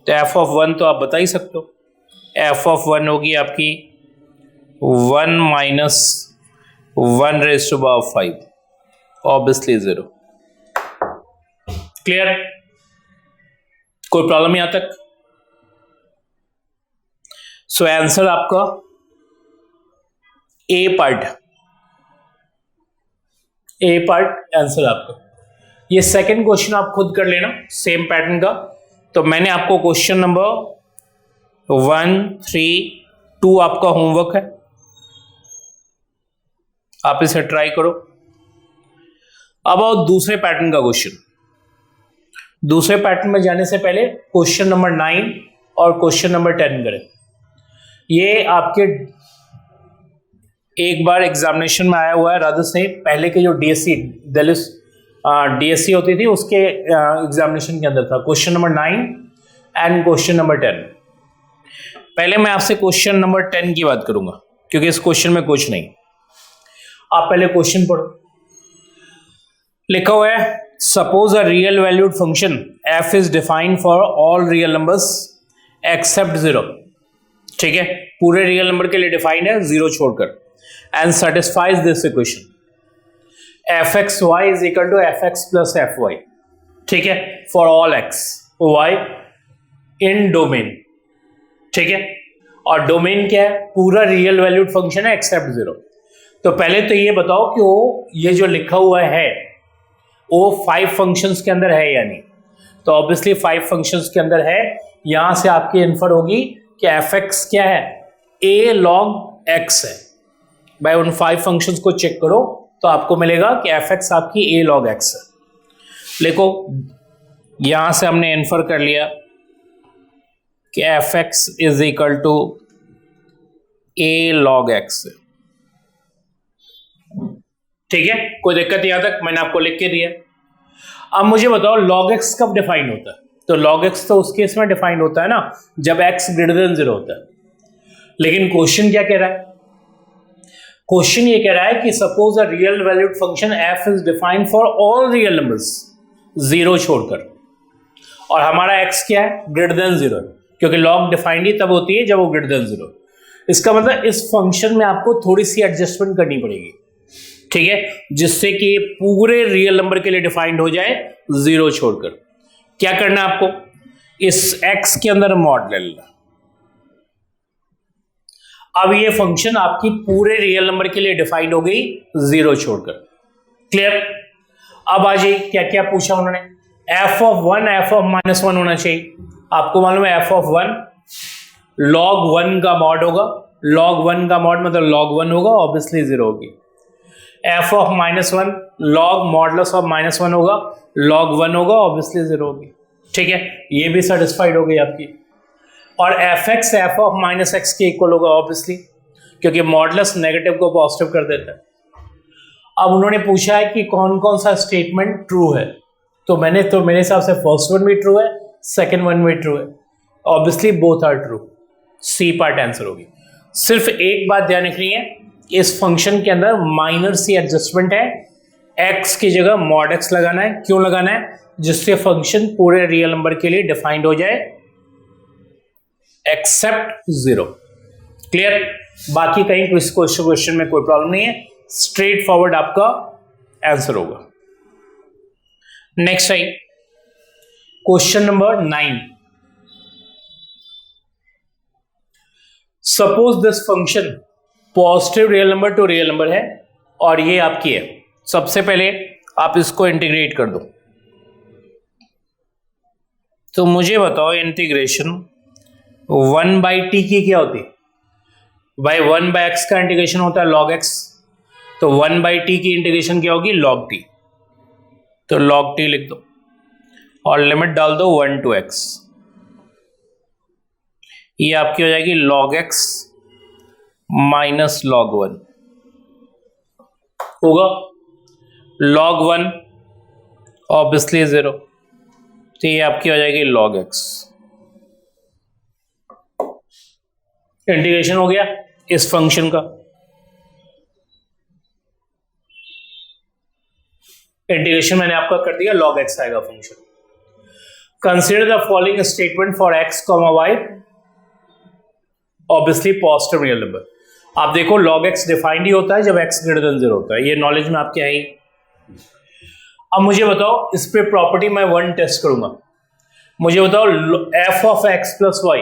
तो f(1) तो आप बता ही सकते हो, f(1) होगी आपकी 1 minus 1 raise to power 5, obviously 0। Clear है, कोई प्रॉब्लम यहां तक। सो आंसर आपका ए पार्ट आंसर आपका। ये सेकंड क्वेश्चन आप खुद कर लेना सेम पैटर्न का। तो मैंने आपको क्वेश्चन नंबर 1, 3, 2 आपका होमवर्क है, आप इसे ट्राई करो। अब आओ दूसरे पैटर्न का क्वेश्चन। दूसरे पैटर्न में जाने से पहले क्वेश्चन नंबर 9 और क्वेश्चन नंबर 10 करें। ये आपके एक बार एग्जामिनेशन में आया हुआ है, राधा से पहले के जो डीएससी होती थी उसके एग्जामिनेशन के अंदर था question number 9 and question number 10। पहले मैं आपसे क्वेश्चन नंबर 10 की बात करूंगा क्योंकि इस क्वेश्चन में कुछ नहीं। आप पहले क्वेश्चन पढ़ो। लिखा हुआ है suppose a real valued function f is defined for all real numbers accept 0, ठीक है, पूरे रियल नंबर के लिए डिफाइंड है 0 छोड़कर, and satisfies this equation f(x)y is equal to f(x) plus fy, ठीक है, for all x y in domain, ठीक है। और डोमेन क्या है, पूरा रियल वैल्यूड फंक्शन है एक्सेप्ट 0। तो पहले तो ये बताओ कि वो ये जो लिखा हुआ है वो 5 फंक्शंस के अंदर है या नहीं। तो ऑब्वियसली 5 फंक्शंस के अंदर है। यहां से आपकी इन्फर होगी कि f(x) क्या है, a log x है। भाई उन 5 फंक्शंस को चेक करो तो आपको मिलेगा कि f(x) आपकी a log x है। देखो यहां से हमने इन्फर कर लिया कि f(x) is equal to a log x है, ठीक है, कोई दिक्कत यहां तक मैंने आपको लिख के दिया। अब मुझे बताओ log x कब डिफाइंड होता है। तो log x तो उस केस में डिफाइंड होता है ना जब x ग्रेटर देन 0 होता है। लेकिन क्वेश्चन क्या कह रहा है, क्वेश्चन ये कह रहा है कि suppose a real valued function F is defined for all real numbers, zero छोड़कर, और हमारा एक्स क्या है, ग्रेटर देन जीरो, क्योंकि लॉग डिफाइंड ही तब होती है जब वो ग्रेटर देन जीरो। इसका मतलब इस फंक्शन में आपको थोड़ी सी एडजस्टमेंट करनी पड़ेगी, ठीक है, जिससे कि पूरे रियल नंबर के लिए डिफाइंड हो जाए जीरो छोड़कर। क्या करना है आपको, इस एक्स के अंदर मॉड ले लेना। अब ये फंक्शन आपकी पूरे रियल नंबर के लिए डिफाइंड हो गई जीरो छोड़कर। क्लियर। अब आ जाइए, क्या क्या पूछा उन्होंने, F of one F of minus one होना चाहिए। आपको मालूम है F of one log one का मॉड होगा, लॉग वन का मॉड मतलब लॉग वन होगा, ऑब्वियसली जीरो होगी। F of minus one log modulus of minus one होगा, लॉग वन होगा, ऑब्वियसली जीरो होगी। ठीक है, ये भी सेटिस्फाइड हो गई आपकी। और f X F of minus x के इक्वल होगा ऑब्वियसली, क्योंकि मॉडलस नेगेटिव को पॉजिटिव कर देता है। अब उन्होंने पूछा है कि कौन कौन सा स्टेटमेंट ट्रू है, तो मेरे हिसाब से फर्स्ट वन भी ट्रू है, सेकंड वन भी ट्रू है, obviously both are true. C part answer होगी। सिर्फ एक बात ध्यान रखनी है, इस फंक्शन के अंदर माइनर सी एडजस्टमेंट है, एक्स की जगह मॉड एक्स लगाना है। क्यों लगाना है, जिससे फंक्शन पूरे रियल नंबर के लिए डिफाइंड हो जाए एक्सेप्ट जीरो। क्लियर। बाकी कहीं क्वेश्चन में कोई प्रॉब्लम नहीं है, स्ट्रेट फॉरवर्ड आपका आंसर होगा। Next I question number 9। Suppose this function positive real number two real number है और ये आपकी है। सबसे पहले आप इसको इंटीग्रेट कर दो। तो मुझे बताओ इंटीग्रेशन 1/t की क्या होती है भाई, 1/x का इंटीग्रेशन होता है log x, तो 1/t की इंटीग्रेशन क्या होगी log t, तो log t लिख दो और लिमिट डाल दो 1 to x, ये आपकी हो जाएगी log x माइनस log 1 होगा, log 1 ऑब्वियसली 0, तो ये आपकी हो जाएगी log x। इंटीग्रेशन हो गया इस फंक्शन का। इंटीग्रेशन मैंने आपका कर दिया, log x आएगा function. Consider the following statement for x, y, obviously positive real number. आप देखो log x डिफाइंड ही होता है जब x ग्रेटर देन 0 होता है, ये नॉलेज में आपके है ही। अब मुझे बताओ, इस पे प्रॉपर्टी मैं 1 टेस्ट करूंगा। मुझे बताओ f of x plus Y,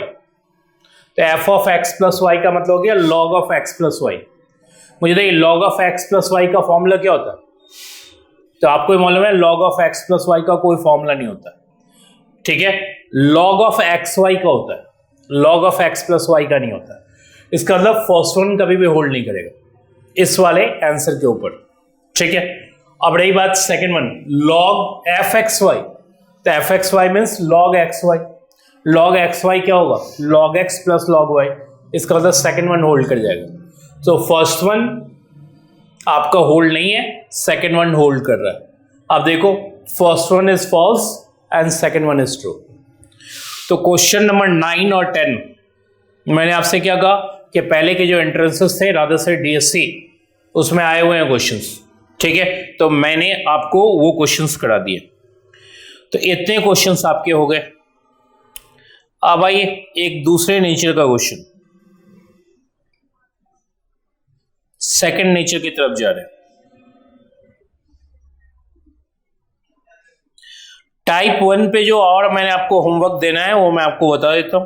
तो f of x plus Y का मतलब हो गया log of x plus Y. मुझे देखिए log of x plus Y का फॉर्मूला क्या होता है, तो आपको मालूम है log of x plus Y का कोई फॉर्मूला नहीं होता, ठीक है, log ऑफ एक्स वाई का होता है, log of x plus Y का नहीं होता। इसका मतलब फर्स्ट वन कभी भी होल्ड नहीं करेगा इस वाले आंसर के ऊपर, ठीक है। अब रही बात second one, log f x y, तो f x y means log x y, log x y क्या होगा log x plus log y, इसका मतलब सेकंड वन होल्ड कर जाएगा। तो फर्स्ट वन आपका होल्ड नहीं है, सेकंड वन होल्ड कर रहा है। अब देखो first one is false and second one is true. तो क्वेश्चन नंबर 9 और 10 मैंने आपसे क्या कहा कि पहले के जो एंट्रेंसेस थे रादर से डीएससी, उसमें आए हुए हैं क्वेश्चंस, ठीक है, तो मैंने आपको वो क्वेश्चंस करा दिए। तो इतने क्वेश्चंस आपके हो गए। अब आइए एक दूसरे नेचर का क्वेश्चन, सेकंड नेचर की तरफ जा रहे हैं। टाइप 1 पे जो और मैंने आपको होमवर्क देना है वो मैं आपको बता देता हूं।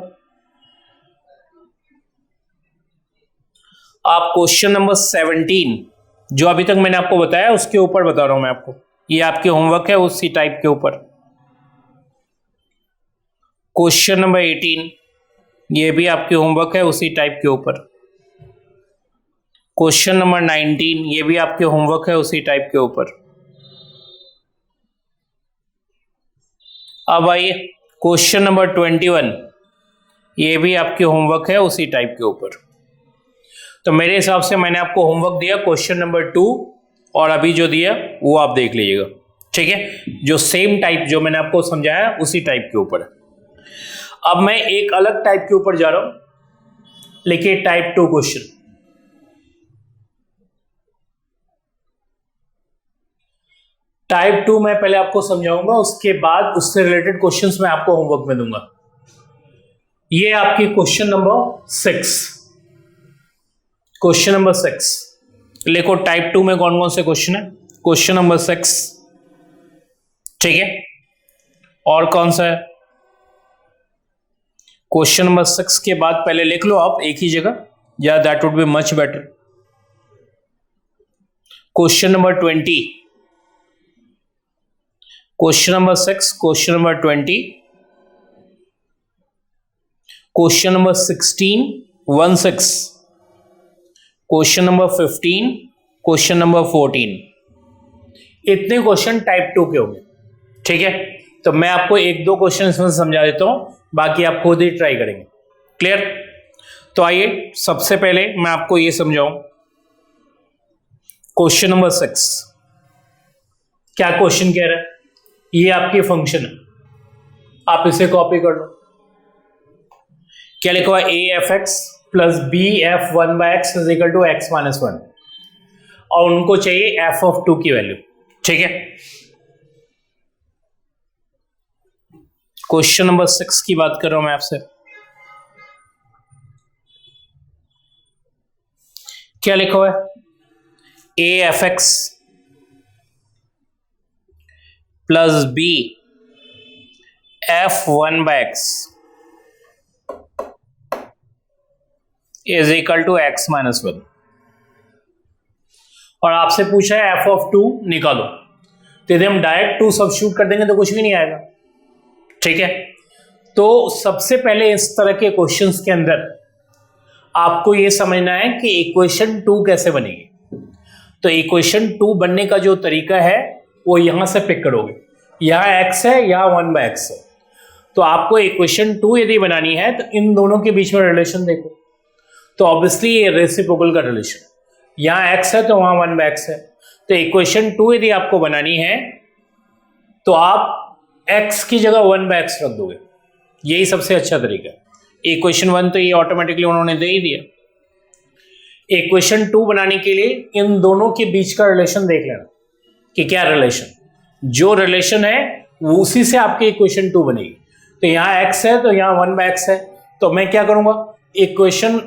आप क्वेश्चन नंबर 17 जो अभी तक मैंने आपको बताया उसके ऊपर बता रहा हूं मैं आपको, ये आपके होमवर्क है उसी टाइप के ऊपर। क्वेश्चन नंबर 18 ये भी आपके होमवर्क है उसी टाइप के ऊपर। क्वेश्चन नंबर 19 ये भी आपके होमवर्क है उसी टाइप के ऊपर। अब आइए क्वेश्चन नंबर 21 ये भी आपके होमवर्क है उसी टाइप के ऊपर। तो मेरे हिसाब से मैंने आपको होमवर्क दिया क्वेश्चन नंबर 2 और अभी जो दिया वो आप देख लीजिएगा, ठीक है, जो सेम टाइप जो मैंने आपको समझाया उसी टाइप के ऊपर है। अब मैं एक अलग टाइप के ऊपर जा रहा हूं, लिखिए टाइप 2 क्वेश्चन। टाइप 2 मैं पहले आपको समझाऊंगा, उसके बाद उससे रिलेटेड क्वेश्चंस मैं आपको होमवर्क में दूंगा। ये आपकी क्वेश्चन नंबर 6, क्वेश्चन नंबर 6 लिखो। टाइप 2 में कौन कौन से क्वेश्चन है? क्वेश्चन नंबर 6, ठीक है। और कौन सा है? क्वेश्चन नंबर 6 के बाद पहले लिख लो आप एक ही जगह, या that would be much better. Question number 20, question number 6, question number 20, question number 16, 16, question number 15, question number 14। इतने क्वेश्चन टाइप 2 के होंगे, ठीक है। तो मैं आपको एक दो क्वेश्चन इसमें समझा देता हूं, बाकी आप खुद ही ट्राई करेंगे। क्लियर? तो आइए सबसे पहले मैं आपको ये समझाऊं। क्वेश्चन नंबर 6 क्या क्वेश्चन कह रहा है? ये आपकी फंक्शन है, आप इसे कॉपी कर लो। क्या लिखा हुआ? A F x plus B F one by x is equal to X minus one, और उनको चाहिए एफ ऑफ 2 की वैल्यू, ठीक है। क्वेश्चन नंबर 6 की बात कर रहा हूं मैं आपसे। क्या लिखा हुआ है? A F x plus B F one by x is equal to X minus one, और आपसे पूछा है एफ ऑफ 2 निकालो। तो यदि हम डायरेक्ट 2 सब्स्टिट्यूट कर देंगे तो कुछ भी नहीं आएगा, ठीक है। तो सबसे पहले इस तरह के क्वेश्चंस के अंदर आपको यह समझना है कि इक्वेशन 2 कैसे बनेगी। तो इक्वेशन 2 बनने का जो तरीका है वो यहां से पिक करोगे। यहां x है, यहां 1/x है, तो आपको इक्वेशन 2 यदि बनानी है तो इन दोनों के बीच में रिलेशन देखो। तो ऑब्वियसली ये रेसिप्रोकल का रिलेशन, यहां x है तो वहां 1/x है। तो इक्वेशन 2 यदि आपको बनानी है तो आप x की जगह 1/x रख दोगे, यही सबसे अच्छा तरीका है। इक्वेशन 1 तो ये ऑटोमेटिकली उन्होंने दे ही दिया। इक्वेशन 2 बनाने के लिए इन दोनों के बीच का रिलेशन देख लेना कि क्या रिलेशन, जो रिलेशन है वो उसी से आपकी इक्वेशन 2 बनेगी। तो यहां x है तो यहां 1/x है, तो मैं क्या करूंगा? इक्वेशन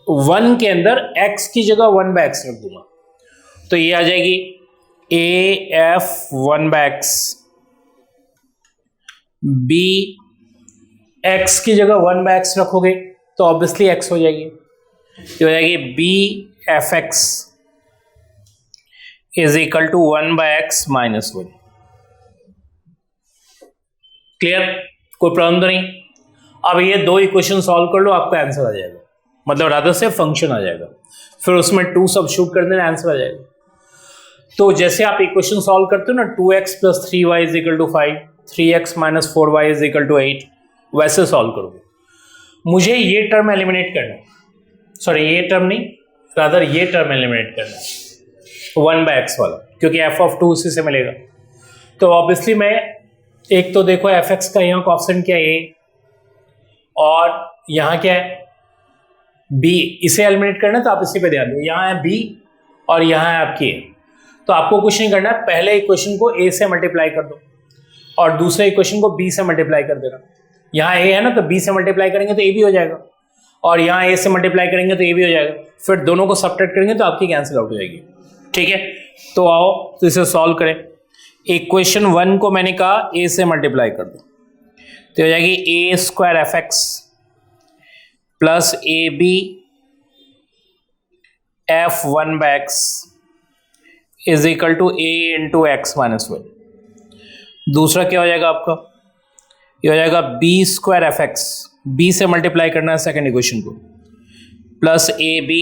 1 के अंदर x की जगह 1/x रख दूंगा। तो ये आ जाएगी A F 1/x, B x की जगह 1/x रखोगे तो ऑब्वियसली x हो जाएगी। ये हो जाएगी B F x is equal to 1/x minus 1। Clear? कोई प्रॉब्लम तो नहीं? अब ये दो इक्वेशन सॉल्व कर लो, आपका आंसर आ जाएगा, मतलब रादर से फंक्शन आ जाएगा, फिर उसमें 2 सब्स्टिट्यूट कर देना, आंसर आ जाएगा। तो जैसे आप इक्वेशन सॉल्व करते हो ना, 2x plus 3y is equal to 5, 3x minus 4y is equal to 8, वैसे सॉल्व करोगे। मुझे ये टर्म एलिमिनेट करना है, सॉरी ये टर्म नहीं, रादर ये टर्म एलिमिनेट करना है 1/x वाला, क्योंकि f ऑफ 2 उसी से मिलेगा। तो ऑब्वियसली मैं एक तो देखो fx का यहाँ कॉन्स्टेंट क्या है a, और यहाँ क्या है b, इसे एलिमिनेट करना है तो आप इसी पे ध्यान दो। यहाँ है b और यहाँ है आपकी a। तो आपको कुछ नहीं करना है, पहले इक्वेशन को a से मल्टीप्लाई कर दो और दूसरे इक्वेशन को b से मल्टीप्लाई कर देना। यहाँ a है ना, तो b से मल्टीप्लाई करेंगे तो a भी हो जाएगा, और यहाँ a से मल्टीप्लाई करेंगे तो a भी हो जाएगा, फिर दोनों को सबट्रैक्ट करेंगे तो आपकी कैंसिल आउट हो जाएगी, ठीक है। तो आओ तो इसे सॉल्व करें। इक्वेशन 1 को मैंने कहा a से मल्टीप्लाई कर दो, तो हो जाएगी a square F x plus A B F 1/x is equal to a into X minus 1। दूसरा क्या हो जाएगा आपका? ये हो जाएगा b square F X, b से मल्टीप्लाई करना है सेकेंड इक्वेशन को, plus A B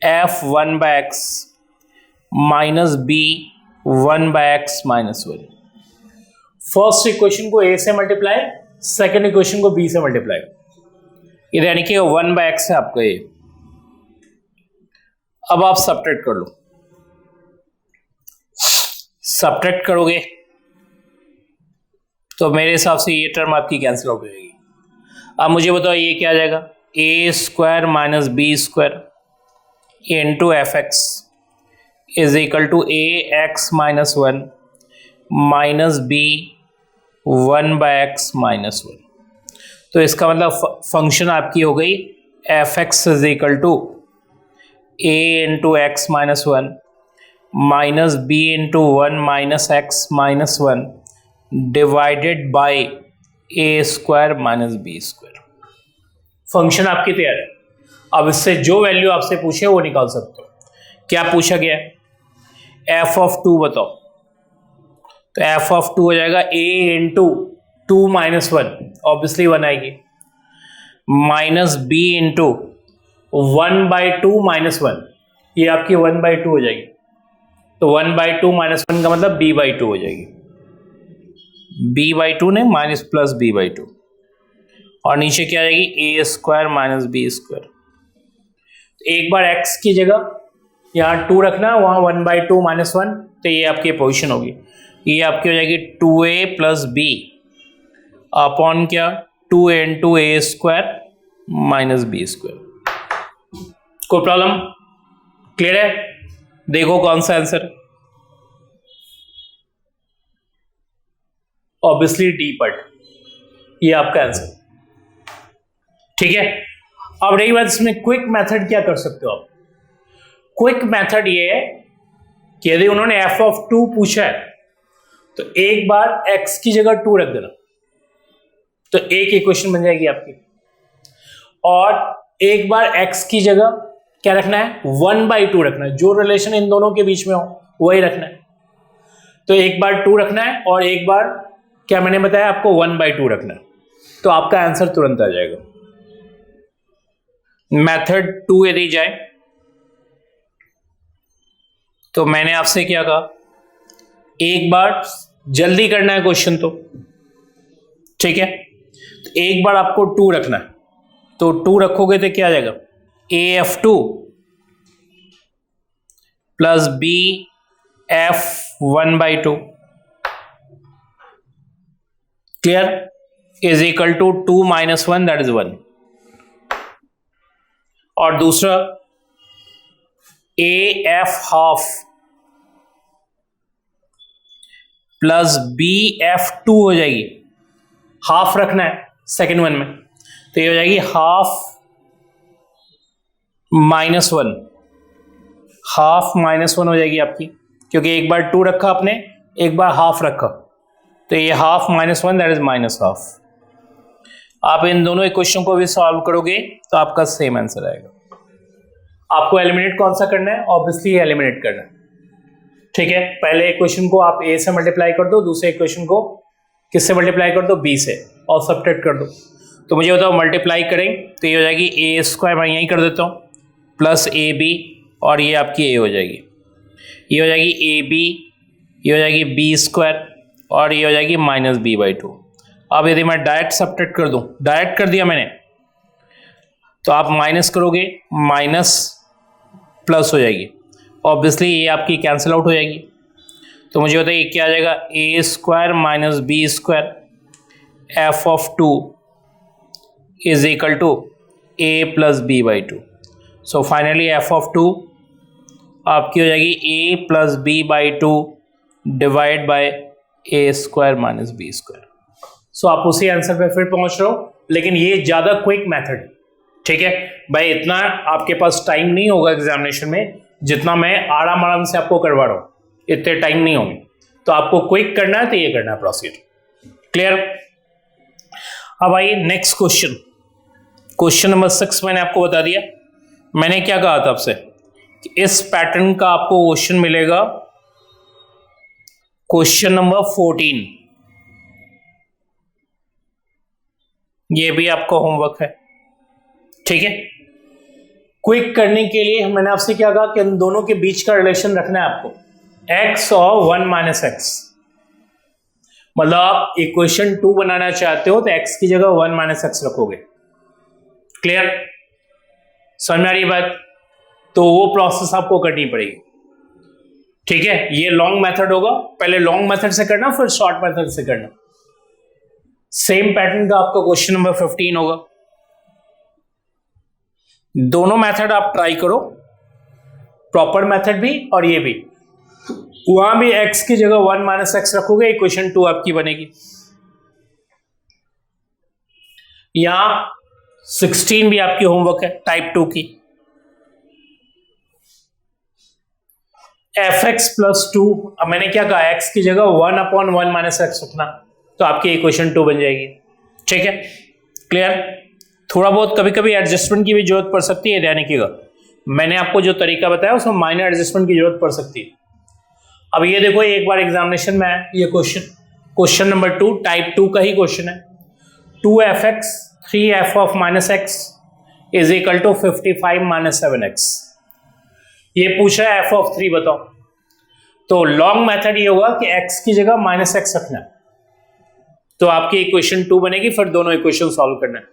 F 1/x minus B 1/x minus 1। First equation को a से मल्टीप्लाई, सेकेंड इक्वेशन को b से मल्टीप्लाई, ये यानी कि 1/x है आपका ये। अब आप सबट्रैक्ट कर लो, सबट्रैक्ट करोगे तो मेरे हिसाब से ये टर्म आपकी कैंसिल आउट हो जाएगी। अब मुझे बताओ ये क्या आ जाएगा? a square minus B square into F x is equal to a x minus 1 minus B 1/x-1। तो इसका मतलब फंक्शन आपकी हो गई F x is equal to a into X minus 1 minus B into 1 minus X minus 1 divided by A square minus B square. Function आपकी तैयार है। अब इससे जो वैल्यू आपसे पूछे वो निकाल सकते हो। क्या पूछा गया है? एफ ऑफ 2 बताओ। तो एफ ऑफ 2 हो जाएगा a इंटू 2 माइनस 1, ऑब्वियसली 1 आएगी, माइनस बी इंटू 1/2 माइनस 1, ये आपकी 1/2 हो जाएगी। तो 1/2 माइनस 1 का मतलब b/2 हो जाएगी। b/2 ने माइनस प्लस b/2, और नीचे क्या आ जाएगी? a square minus B square. एक बार x की जगह यहाँ 2 रखना, वहाँ 1/2 माइनस 1, तो ये आपकी पोजीशन होगी। ये आपकी हो जाएगी 2a प्लस बी अपॉन क्या? 2a इंटू ए स्क्वायर माइनस बी स्क्वायर। कोई प्रॉब्लम? क्लियर है? देखो कौन सा आंसर। ऑब्वियसली डी पार्ट, ये आपका आंसर। ठीक है। अब रही बात इसमें क्विक मेथड, क्या कर सकते हो आप? क्विक मेथड ये है कि यदि उन्होंने एफ ऑफ 2 पूछा है तो एक बार x की जगह 2 रख देना, तो एक इक्वेशन बन जाएगी आपकी। और एक बार x की जगह क्या रखना है? 1/2 रखना है। जो रिलेशन इन दोनों के बीच में हो वही रखना है। तो एक बार 2 रखना है और एक बार क्या मैंने बताया आपको 1/2 रखना है, तो आपका आंसर तुरंत आ जाएगा। मेथड 2 यदि जाए तो मैंने आपसे क्या कहा? एक बार जल्दी करना है क्वेश्चन, तो ठीक है। तो एक बार आपको 2 रखना है, तो 2 रखोगे तो क्या आ जाएगा? AF2 plus BF1/2 clear is equal to 2 minus 1, that is 1। और दूसरा AF½ प्लस BF2 हो जाएगी, हाफ रखना है सेकेंड वन में, तो ये हो जाएगी ½ -1, हाफ -1 हो जाएगी आपकी, क्योंकि एक बार 2 रखा आपने, एक बार हाफ रखा, तो ये ½ -1 दैट इज -½ आप इन दोनों इक्वेशन को भी सॉल्व करोगे तो आपका सेम आंसर आएगा। आपको एलिमिनेट कौन सा करना है? ऑब्वियसली एलिमिनेट करना है, ठीक है। पहले इक्वेशन को आप a से मल्टीप्लाई कर दो, दूसरे इक्वेशन को किससे मल्टीप्लाई कर दो? b से, और सब्ट्रैक्ट कर दो। तो मुझे बताओ मल्टीप्लाई करें तो ये हो जाएगी a² मैं यहीं कर देता हूँ, प्लस AB, और ये आपकी a हो जाएगी, ये हो जाएगी AB, ये हो जाएगी b², और ये हो जाएगी -b/2। अब यदि मैं डायरेक्ट सब्ट्रैक्ट कर दूं, डायरेक्ट कर दिया मैंने, तो आप माइनस करोगे, माइनस प्लस हो जाएगी, ऑब्वियसली ये आपकी कैंसिल आउट हो जाएगी। तो मुझे बताइए क्या आ जाएगा? a² minus b² f(2) is equal to a plus b/2। So finally f(2) आपकी हो जाएगी a plus b/2 divide by a² minus b²। So आप उसी आंसर पे फिर पहुंच रहे हो, लेकिन ये ज़्यादा क्विक मेथड, ठीक है भाई। इतना आपके पास टाइम नहीं होगा एग्जामिनेशन में जितना मैं आराम से आपको करवा रहा हूँ, इतने टाइम नहीं होंगे। तो आपको क्विक करना है तो ये करना है प्रोसीड, क्लियर। अब आइए नेक्स्ट क्वेश्चन, क्वेश्चन नंबर 6 मैंने आपको बता दिया। मैंने क्या कहा था आपसे कि इस पैटर्न का आपको क्वेश्चन मिलेगा क्वेश्चन नंबर 14, ये भी आपका होमवर्क है, ठीक है। क्विक करने के लिए मैंने आपसे क्या कहा कि इन दोनों के बीच का रिलेशन रखना है आपको, x और 1 माइनस एक्स। मतलब आप इक्वेशन 2 बनाना चाहते हो तो x की जगह 1 माइनस एक्स रखोगे, क्लियर, समझ में आ रही बात? तो वो प्रोसेस आपको करनी पड़ेगी, ठीक है। ये लॉन्ग मेथड होगा, पहले लॉन्ग मेथड से करना, फिर शॉर्ट मेथड से करना। सेम पैटर्न का आपका क्वेश्चन नंबर 15 होगा। दोनों मेथड आप ट्राई करो, प्रॉपर मेथड भी और ये भी। वहां भी x की जगह 1 माइनस एक्स रखोगे, इक्वेशन 2 आपकी बनेगी। यहां 16 भी आपकी होमवर्क है टाइप 2 की। fx प्लस 2, अब मैंने क्या कहा, x की जगह 1 अपॉन 1 माइनस एक्स रखना, तो आपकी इक्वेशन 2 बन जाएगी। ठीक है, क्लियर। थोड़ा बहुत कभी कभी एडजस्टमेंट की भी जरूरत पड़ सकती है, ध्यान रखिएगा। मैंने आपको जो तरीका बताया उसमें माइनर एडजस्टमेंट की जरूरत पड़ सकती है। अब ये देखो, एक बार एग्जामिनेशन में है ये क्वेश्चन नंबर 2 टाइप 2 का ही क्वेश्चन है। 2fx 3f of minus X is equal to 55 minus 7x। ये पूछा है f ऑफ 3 बताओ। तो लॉन्ग मेथड ये होगा कि x की जगह माइनस एक्स रखना है, तो आपकी इक्वेशन 2 बनेगी, फिर दोनों इक्वेशन सॉल्व करना है।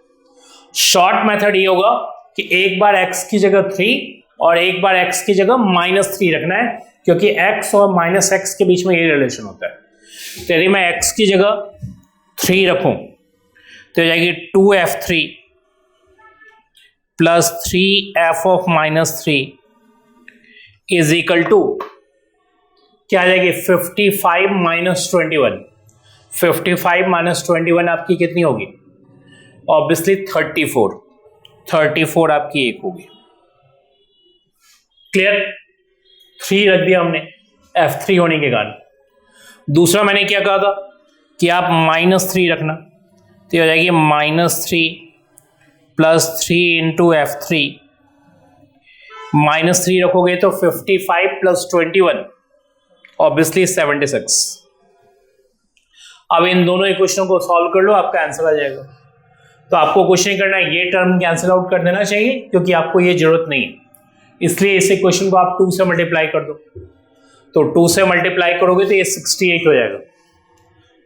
शॉर्ट मेथड ये होगा कि एक बार x की जगह 3 और एक बार x की जगह -3 रखना है, क्योंकि x और माइनस एक्स के बीच में ये रिलेशन होता है। तो यदि मैं x की जगह 3 रखूं तो हो जाएगी 2f3 plus 3f of -3 is equal to क्या आ जाएगी, 55 माइनस 21। 55 माइनस 21 आपकी कितनी होगी, ऑब्वियसली 34 आपकी एक होगी। क्लियर, 3 रख दिया हमने f3 होने के कारण। दूसरा मैंने क्या कहा था कि आप -3 रखना, तो हो जाएगी -3 प्लस 3 इंटू f3। -3 रखोगे तो 55 प्लस 21 ऑब्वियसली 76। अब इन दोनों इक्वेशनों को सॉल्व कर लो, आपका आंसर आ जाएगा। तो आपको कुछ नहीं करना है, ये टर्म कैंसिल आउट कर देना चाहिए, क्योंकि आपको ये जरूरत नहीं है। इसलिए इस इक्वेशन को आप 2 से मल्टीप्लाई कर दो, तो 2 से मल्टीप्लाई करोगे तो ये 68 हो जाएगा,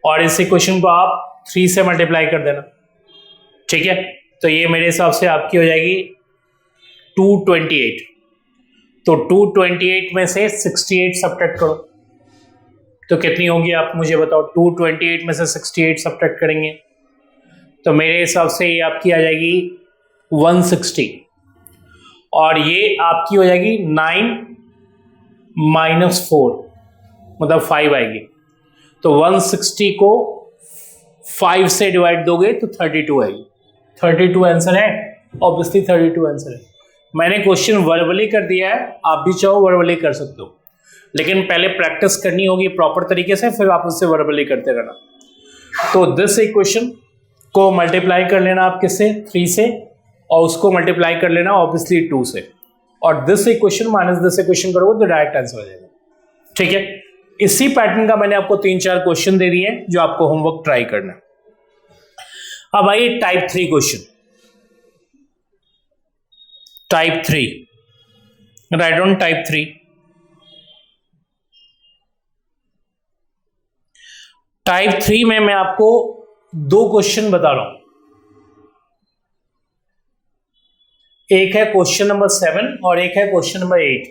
और इस इक्वेशन को आप 3 से मल्टीप्लाई कर देना। ठीक है, तो ये मेरे हिसाब से आपकी हो जाएगी 228। तो 228 में से 68 सब्ट्रैक्ट करो, तो कितनी होगी आप मुझे बताओ। 228 में से 68 सब्ट्रैक्ट करेंगे तो मेरे हिसाब से ये आपकी आ जाएगी 160, और ये आपकी हो जाएगी 9 माइनस 4, मतलब 5 आएगी। तो 160 को 5 से डिवाइड दोगे तो 32 आएगी। 32 आंसर है, ऑब्वियसली 32 आंसर है। मैंने क्वेश्चन वर्बली कर दिया है, आप भी चाहो वर्बली कर सकते हो, लेकिन पहले प्रैक्टिस करनी होगी प्रॉपर तरीके से, फिर आप उससे वर्बली करते रहना। तो दिस इक्वेशन को मल्टीप्लाई कर लेना आप किससे, 3 से, और उसको मल्टीप्लाई कर लेना ऑब्वियसली 2 से, और this equation minus this equation करोगे तो डायरेक्ट आंसर आ जाएगा। ठीक है, इसी पैटर्न का मैंने आपको 3-4 क्वेश्चन दे दिए जो आपको होमवर्क ट्राई करना है। अब आइए type 3 question. Type 3, write down type 3। Type 3 में मैं आपको 2 क्वेश्चन बता रहा हूं। एक है क्वेश्चन नंबर 7 और एक है क्वेश्चन नंबर 8।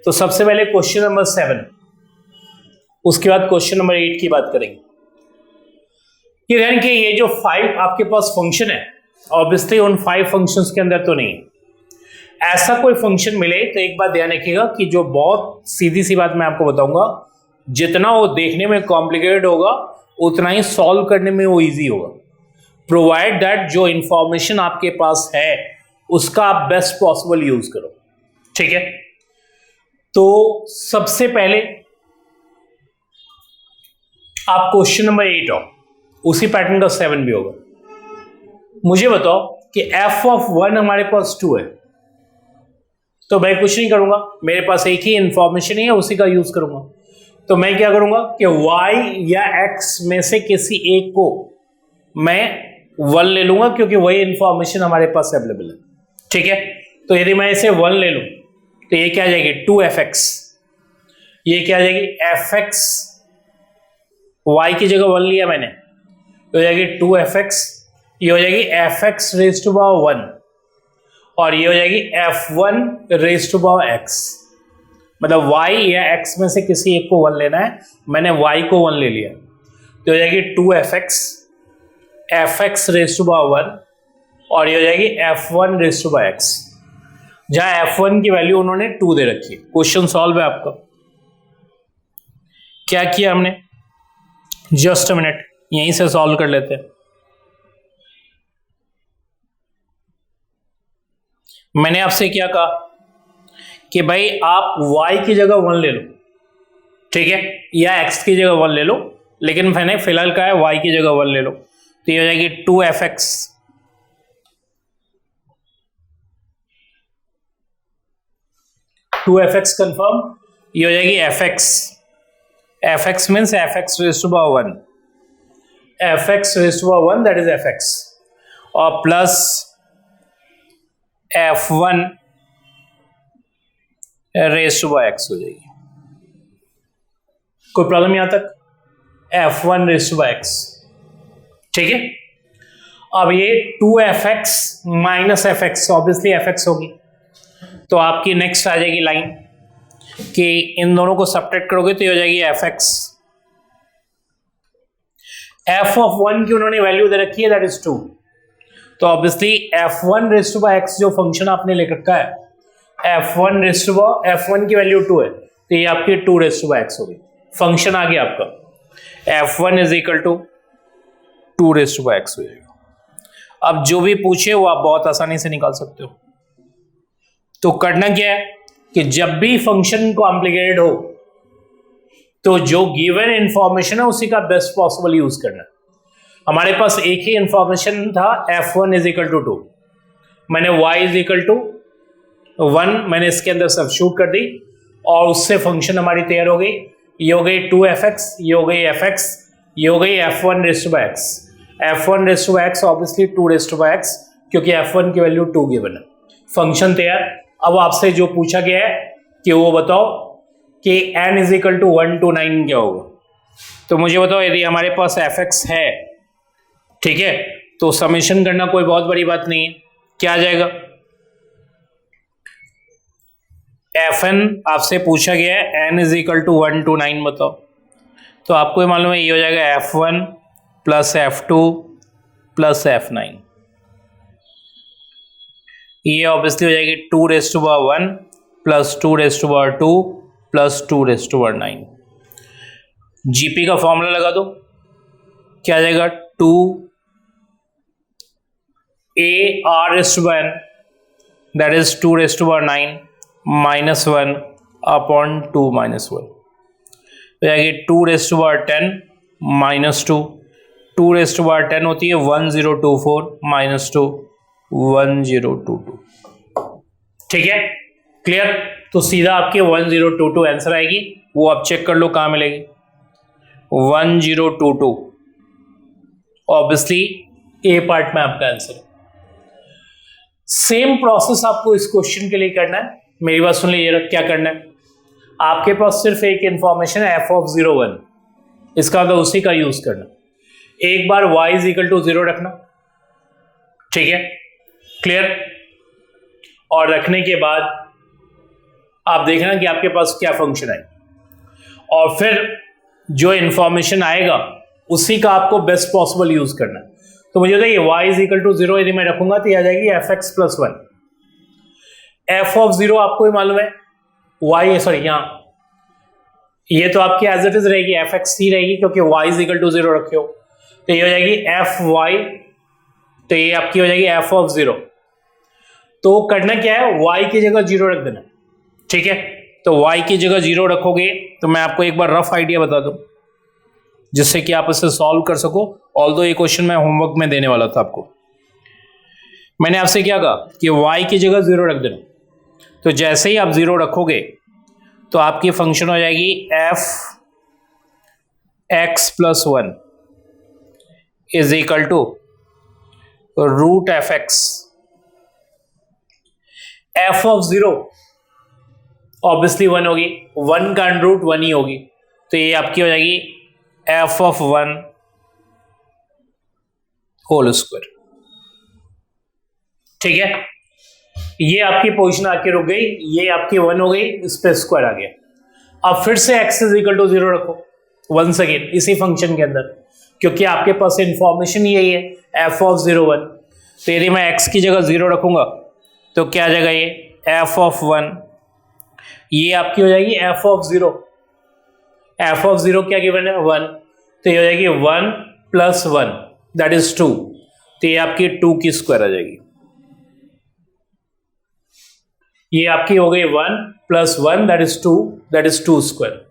तो सबसे पहले क्वेश्चन नंबर 7, उसके बाद क्वेश्चन नंबर 8 की बात करेंगे। ये ध्यान कि ये जो 5 आपके पास फंक्शन है, ऑब्वियसली उन 5 फंक्शंस के अंदर तो नहीं है। ऐसा कोई फंक्शन मिले तो एक बात ध्यान रखिएगा कि जो बहुत सीधी सी बात मैं आपको बताऊंगा, जितना वो देखने में कॉम्प्लिकेटेड होगा उतना ही सॉल्व करने में वो इजी होगा, प्रोवाइड दैट जो इंफॉर्मेशन आपके पास है उसका आप बेस्ट पॉसिबल यूज करो। ठीक है, तो सबसे पहले आप क्वेश्चन नंबर 8 हो, उसी पैटर्न का 7 भी होगा। मुझे बताओ कि f ऑफ 1 हमारे पास 2 है, तो मैं कुछ नहीं करूंगा, मेरे पास एक ही इंफॉर्मेशन है, उसी का यूज करूंगा। तो मैं क्या करूंगा कि y या x में से किसी एक को मैं 1 ले लूंगा, क्योंकि वही इंफॉर्मेशन हमारे पास अवेलेबल है। ठीक है, तो यदि मैं इसे 1 ले लूं तो ये क्या आ जाएगी 2fx, ये क्या आ जाएगी fx, y की जगह 1 लिया मैंने तो हो जाएगी 2fx, ये हो जाएगी fx रेज टू पावर 1, और ये हो जाएगी f1 raise to power x। मतलब y या x में से किसी एक को 1 लेना है, मैंने y को 1 ले लिया तो हो जाएगी 2fx, fx raise to power 1, और ये हो जाएगी f1 raise to power x, जहां f1 की वैल्यू उन्होंने 2 दे रखी है। क्वेश्चन सॉल्व है आपका। क्या किया हमने, जस्ट अ मिनट, यहीं से सॉल्व कर लेते हैं। मैंने आपसे क्या कहा कि भाई आप y की जगह 1 ले लो, ठीक है, या x की जगह 1 ले लो, लेकिन मैंने फिलहाल कहा है y की जगह 1 ले लो, तो ये हो जाएगी 2fx, 2fx कंफर्म, ये हो जाएगी fx, fx means fx raise to power 1, fx raise to power 1 that is fx, और plus f1 raise to power x हो जाएगी। कोई प्रॉब्लम यहां तक, f1 raise to power x, ठीक है। अब ये 2fx minus fx, obviously fx होगी, तो आपकी नेक्स्ट आ जाएगी लाइन कि इन दोनों को सब्ट्रैक्ट करोगे तो ये हो जाएगी fx, f ऑफ 1 की उन्होंने वैल्यू दे रखी है दैट इज 2, तो obviously f1 raise to power x जो फंक्शन आपने ले रखा है, f1 raise to power f1 की वैल्यू 2 है, तो ये आपकी 2 रेज़ टू पावर x होगी, फंक्शन आ गया आपका f1 is equal to 2 raise to power x हो जाएगा। अब जो भी पूछे वो आप बहुत आसानी से निकाल सकते हो। तो करना क्या है कि जब भी फंक्शन कॉम्प्लिकेटेड हो तो जो गिवन इंफॉर्मेशन है उसी का बेस्ट पॉसिबल यूज करना। हमारे पास एक ही इंफॉर्मेशन था f1 इज इक्वल टू 2, मैंने y इज इक्वल टू 1 मैंने इसके अंदर सब्स्टिट्यूट कर दी और उससे फंक्शन हमारी तैयार हो गई, ये हो गई 2fx, ये हो गई fx, ये हो गई f1 raise to power x, f1 raise to power x obviously 2 raise to power x क्योंकि f1 की वैल्यू 2 गिवन है, फंक्शन तैयार। अब आपसे जो पूछा गया है कि वो बताओ कि n is equal to 1 to 9 क्या होगा, तो मुझे बताओ यदि हमारे पास fx है, ठीक है, तो समेशन करना कोई बहुत बड़ी बात नहीं है, क्या आ जाएगा, fn आपसे पूछा गया है n is equal to 1 to 9 बताओ, तो आपको ये मालूम है ये हो जाएगा f1 plus f2 plus f9, ये ऑब्वियसली हो जाएगी 2 raise to power 1 plus 2 raise to power 2 plus 2 raise to power 9। GP का फॉर्मूला लगा दो, क्या आ जाएगा 2 a r raise to power n that is 2 raise to power 9 minus 1 upon 2 minus 1, हो जाएगी 2 raise to power 10 minus 2, 2 raise to power 10 होती है 1024 माइनस 2 1022, ठीक है, क्लियर। तो सीधा आपके 1022 आंसर आएगी, वो आप चेक कर लो कहां मिलेगी, 1022 ऑब्वियसली ए पार्ट में आपका आंसर। सेम प्रोसेस आपको इस क्वेश्चन के लिए करना है, मेरी बात सुन लीजिए, क्या करना है, आपके पास सिर्फ एक इंफॉर्मेशन है f ऑफ 01, इसका तो उसी का यूज करना, एक बार y इज इक्वल टू 0 रखना, ठीक है, क्लियर, और रखने के बाद आप देखना कि आपके पास क्या फंक्शन है, और फिर जो इंफॉर्मेशन आएगा उसी का आपको बेस्ट पॉसिबल यूज करना है। तो मुझे बताइए y इज इक्वल टू 0 यदि मैं रखूंगा तो ये आ जाएगी fx प्लस 1, f ऑफ 0 आपको ही मालूम है, y सॉरी यहाँ ये तो आपकी एज इट इज रहेगी fx ही रहेगी क्योंकि y इज इक्वल टू 0 रखे हो, तो ये हो जाएगी fy, तो ये आपकी हो जाएगी f ऑफ 0। तो करना क्या है, y की जगह 0 रख देना, ठीक है, तो y की जगह 0 रखोगे तो मैं आपको एक बार रफ आइडिया बता दूं जिससे कि आप इसे सॉल्व कर सको, ऑल्दो ये क्वेश्चन मैं होमवर्क में देने वाला था आपको। मैंने आपसे क्या कहा कि y की जगह 0 रख देना, तो जैसे ही आप 0 रखोगे तो आपकी फंक्शन हो जाएगी f x plus 1 is equal to root F X, F of 0 obviously 1 होगी, 1 का अंडर रूट 1 ही होगी, तो ये आपकी हो जाएगी एफ ऑफ 1 होल स्क्वायर, ठीक है, ये आपकी पोजीशन आके रुक गई, ये आपकी 1 हो गई, इस पे स्क्वायर आ गया। अब फिर से x इज इक्वल टू 0 रखो वंस अगेन इसी फंक्शन के अंदर, क्योंकि आपके पास इंफॉर्मेशन यही है f ऑफ 01, तो यदि मैं x की जगह 0 रखूंगा तो क्या आ जाएगा, ये f ऑफ 1, ये आपकी हो जाएगी f of 0, F of zero क्या गिवन है 1, तो ये हो जाएगी 1 प्लस 1 दैट इज 2, तो ये आपकी 2 की स्क्वायर आ जाएगी। ये आपकी हो गई 1 प्लस 1 दैट इज 2 स्क्वायर।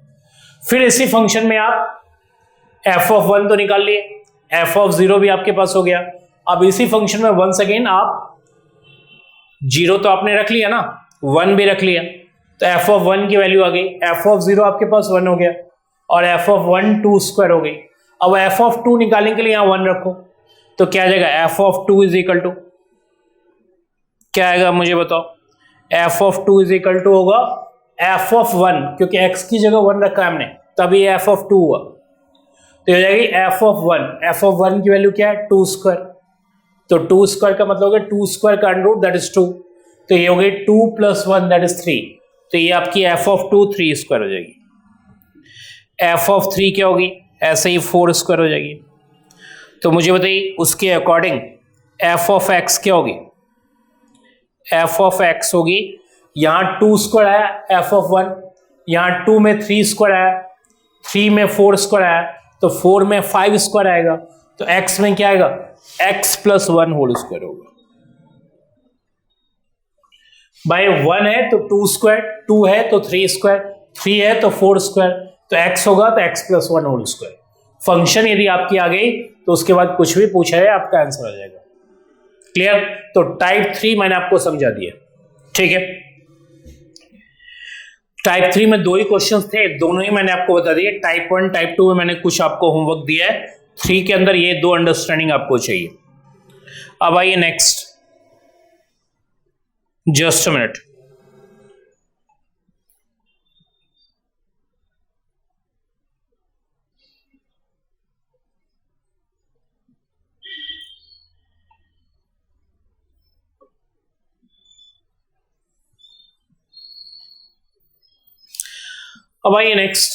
फिर इसी फंक्शन में आप एफ ऑफ 1 तो निकाल लिए, एफ ऑफ 0 भी आपके पास हो गया। अब इसी फंक्शन में वंस अगेन आप 0 तो आपने रख लिया ना, 1 भी रख लिया, तो एफ ऑफ 1 की वैल्यू आ गई, एफ ऑफ 0 आपके पास 1 हो गया और एफ ऑफ 1 2 स्क्वायर हो गई। अब एफ ऑफ 2 निकालने के लिए यहां 1 रखो, तो क्या आ जाएगा F of 2 is equal to, क्या आएगा मुझे बताओ, F of 2 is equal to होगा एफ ऑफ 1, क्योंकि x की जगह 1 रखा है हमने, तभी एफ ऑफ 2 हुआ, तो हो जाएगी एफ ऑफ 1, एफ ऑफ 1 की वैल्यू क्या है 2 स्क्वायर, तो 2 स्क्वायर का मतलब हो गया 2 स्क्वायर का अंडर रूट दैट इज 2, तो ये हो गई 2 प्लस 1 दैट इज 3, तो ये आपकी एफ ऑफ 2 3 स्क्वायर हो जाएगी। एफ ऑफ 3 क्या होगी, ऐसे ही 4 स्क्वायर हो जाएगी। तो मुझे बताइए उसके अकॉर्डिंग एफ ऑफ एक्स क्या होगी, एफ ऑफ एक्स होगी, यहां 2 स्क्वायर आया एफ ऑफ 1, यहां 2 में 3 स्क्वायर आया, 3 में 4 स्क्वायर आया, तो 4 में 5 स्क्वायर आएगा, तो x में क्या आएगा x प्लस 1 होल स्क्वायर होगा। भाई 1 है तो 2 स्क्वायर, 2 है तो 3 स्क्वायर, 3 है तो 4 स्क्वायर, तो x होगा तो x plus 1 whole square. Function यदि आपकी आ गई तो उसके बाद कुछ भी पूछा है आपका आंसर आ जाएगा। क्लियर? तो टाइप 3 मैंने आपको समझा दिया, ठीक है। टाइप 3 में 2 ही क्वेश्चंस थे, दोनों ही मैंने आपको बता दिए। टाइप 1 टाइप 2 में मैंने कुछ आपको होमवर्क दिया है, 3 के अंदर ये 2 अंडरस्टैंडिंग आपको चाहिए। अब आइए नेक्स्ट, जस्ट अ मिनट। अब आइए नेक्स्ट,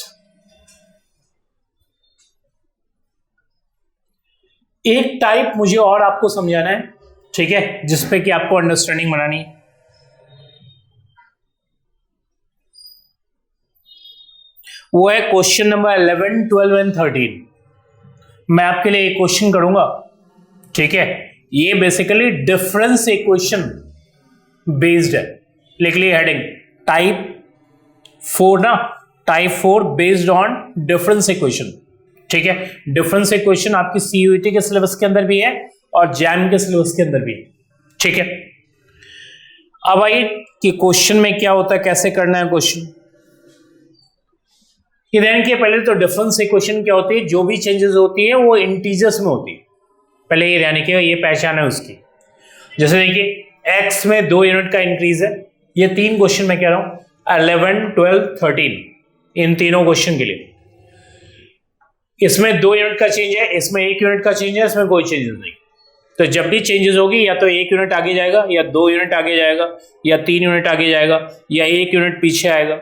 एक टाइप मुझे और आपको समझाना है, ठीक है, जिसपे कि आपको अंडरस्टैंडिंग बनानी है। वो है क्वेश्चन नंबर 11, 12 एंड 13। मैं आपके लिए एक क्वेश्चन करूंगा, ठीक है। ये बेसिकली डिफरेंस इक्वेशन बेस्ड है। लिख लिए हेडिंग टाइप 4 ना, type 4 based on difference equation, ठीक है। डिफरेंस इक्वेशन आपकी सीयूईटी के सिलेबस के अंदर भी है और जैम के सिलेबस के अंदर भी है, ठीक है। अब आइए कि क्वेश्चन में क्या होता है, कैसे करना है क्वेश्चन। ये ध्यान रखिए, पहले तो डिफरेंस इक्वेशन क्या होती है, जो भी चेंजेस होती है वो इंटीजर्स में होती है। पहले ये ध्यान रखिएगा, ये पहचान है उसकी। जैसे देखिए एक्स में 2 यूनिट का इंक्रीज है, ये 3 क्वेश्चन मैं कह रहा हूं 11, 12, 13, इन तीनों क्वेश्चन के लिए। इसमें 2 यूनिट का चेंज है, इसमें 1 यूनिट का चेंज है, इसमें कोई चेंजेस नहीं। तो जब भी चेंजेस होगी या तो 1 यूनिट आगे जाएगा, या 2 यूनिट आगे जाएगा, या 3 यूनिट आगे जाएगा, या 1 यूनिट पीछे आएगा।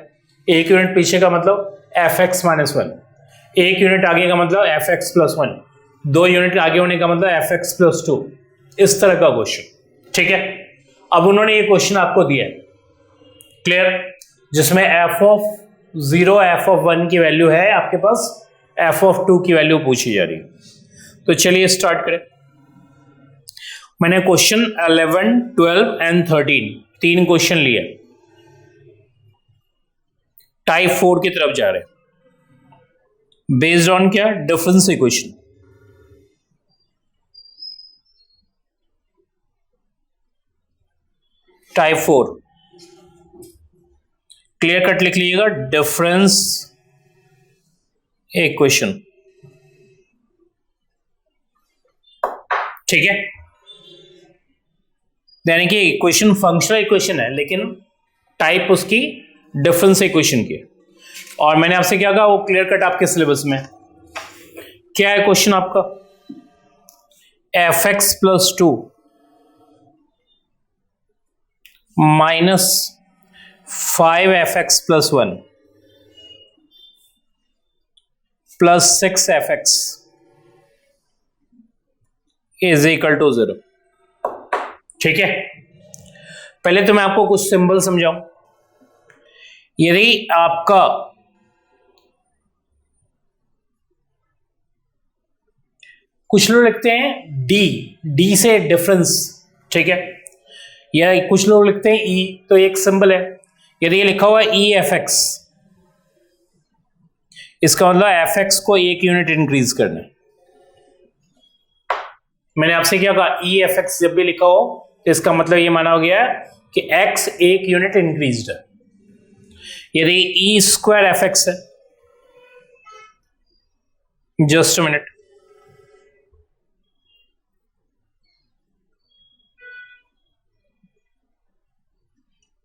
1 यूनिट पीछे का मतलब एफ एक्स माइनस 1, 1 यूनिट आगे का मतलब एफ एक्स प्लस 1, 2 यूनिट आगे होने का मतलब एफ एक्स प्लस 2, इस तरह का क्वेश्चन, ठीक है। अब उन्होंने ये क्वेश्चन आपको दिया है, क्लियर, जिसमें एफ ऑफ 0 एफ ऑफ 1 की वैल्यू है आपके पास, एफ ऑफ 2 की वैल्यू पूछी जा रही है। तो चलिए स्टार्ट करें। मैंने क्वेश्चन 11, 12 एंड 13 3 क्वेश्चन लिए, टाइप 4 की तरफ जा रहे हैं, बेस्ड ऑन क्या, difference equation. Type 4 clear cut लिख लीजिएगा, डिफरेंस इक्वेशन, ठीक है। यानी कि इक्वेशन फंक्शनल इक्वेशन है, लेकिन टाइप उसकी डिफरेंस इक्वेशन की। और मैंने आपसे क्या कहा, वो क्लियर कट आपके सिलेबस में क्या है क्वेश्चन आपका, F x plus 2 minus 5 F x plus 1 plus 6 F x is equal to 0, ठीक है। पहले तो मैं आपको कुछ सिंबल समझाऊं। यदि आपका कुछ लोग लिखते हैं डी से डिफरेंस, ठीक है, या कुछ लोग लिखते हैं ई, तो एक सिंबल है, यदि ये लिखा हुआ है ई एफ एक्स, इसका मतलब एफ एक्स को एक यूनिट इंक्रीज करना है। मैंने आपसे क्या कहा, ई एफ एक्स जब भी लिखा हो तो इसका मतलब ये माना हो गया कि एक्स एक यूनिट इंक्रीज है। यदि ई स्क्वायर एफ एक्स है, just a minute,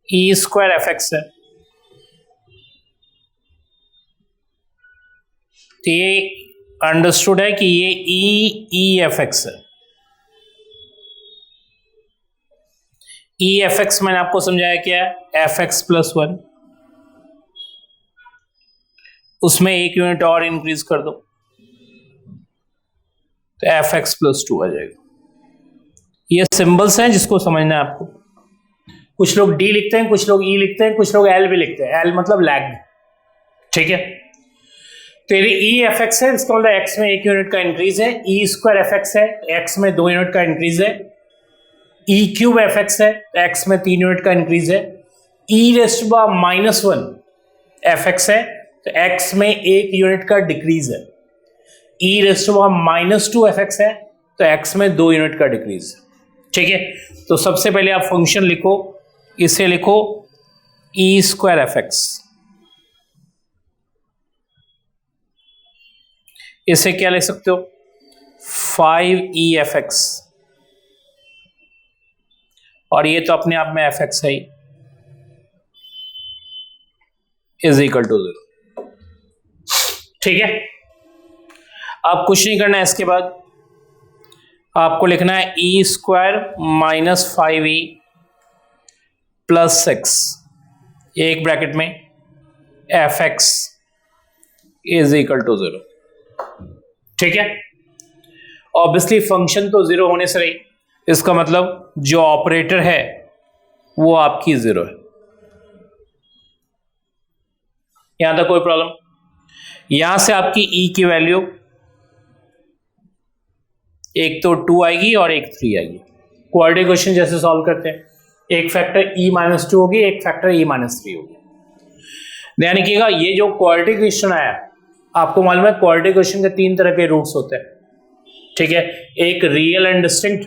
E square F x है, तो ये अंडरस्टूड है कि ये ई एफ एक्स है। ई एफ एक्स मैंने आपको समझाया क्या है, एफ एक्स प्लस वन, उसमें एक यूनिट और इंक्रीज कर दो तो एफ एक्स प्लस टू आ जाएगा। ये सिंबल्स हैं जिसको समझना है आपको। कुछ लोग डी लिखते हैं, कुछ लोग ई लिखते हैं, कुछ लोग एल भी लिखते हैं, एल मतलब लैग, ठीक है। तो यदि ई एफ एक्स है, इसका मतलब एक्स में एक यूनिट का इंक्रीज है, ई स्क्वायर एफ एक्स है, एक्स में 2 यूनिट का इंक्रीज है, ई क्यूब एफ एक्स है, एक्स में 3 यूनिट का इंक्रीज है, e raised to power minus one f x है, तो एक्स में 1 यूनिट का डिक्रीज है, e raised to power minus two f x है, तो एक्स में 2 यूनिट का डिक्रीज है, ठीक है। तो सबसे पहले आप फंक्शन लिखो, इसे लिखो ई स्क्वायर एफ एक्स, इसे क्या लिख सकते हो 5e एफ एक्स, और ये तो अपने आप में एफ एक्स है ही, इज इक्वल टू 0, ठीक है। अब कुछ नहीं करना है, इसके बाद आपको लिखना है e square minus 5e plus 6, एक ब्रैकेट में F x is equal to 0, ठीक है। ऑब्वियसली फंक्शन तो 0 होने से रही, इसका मतलब जो ऑपरेटर है वो आपकी 0 है। यहां तक कोई प्रॉब्लम? यहां से आपकी ई की वैल्यू एक तो 2 आएगी और एक 3 आएगी। क्वाड्रेटिक क्वेश्चन जैसे सॉल्व करते हैं, एक फैक्टर ई माइनस 2 होगी, एक फैक्टर ई माइनस 3 होगी। ध्यान रखिएगा, ये जो क्वाड्रेटिक क्वेश्चन आया, आपको मालूम है क्वाड्रेटिक क्वेश्चन के 3 तरह के रूट्स होते हैं, ठीक है। एक रियल एंड डिस्टिंक्ट,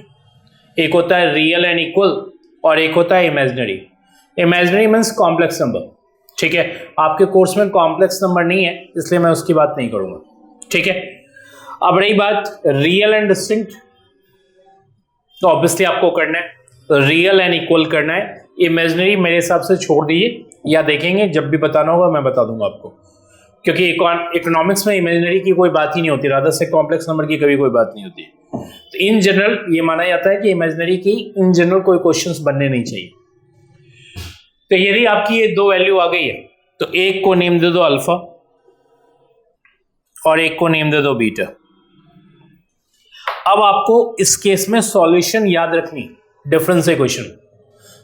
एक होता है रियल एंड इक्वल, और एक होता है imaginary. Imaginary means complex number, ठीक है। आपके कोर्स में कॉम्प्लेक्स नंबर नहीं है, इसलिए मैं उसकी बात नहीं करूंगा, ठीक है। अब रही बात रियल एंड डिस्टिंक्ट, तो ऑब्वियसली आपको करना है रियल एंड इक्वल करना है। इमेजिनरी मेरे हिसाब से छोड़ दीजिए, या देखेंगे जब भी बताना होगा मैं बता दूंगा आपको, क्योंकि इकोनॉमिक्स में इमेजिनरी की कोई बात ही नहीं होती, रादर से कॉम्प्लेक्स नंबर की कभी कोई बात नहीं होती। तो इन जनरल ये माना जाता है कि इमेजिनरी की इन जनरल कोई क्वेश्चंस बनने नहीं चाहिए। तो यदि आपकी ये 2 वैल्यू आ गई है, तो एक को नेम दे दो अल्फा और एक को नेम दे दो बीटा। अब आपको इस केस में सॉल्यूशन याद रखनी, डिफरेंशियल इक्वेशन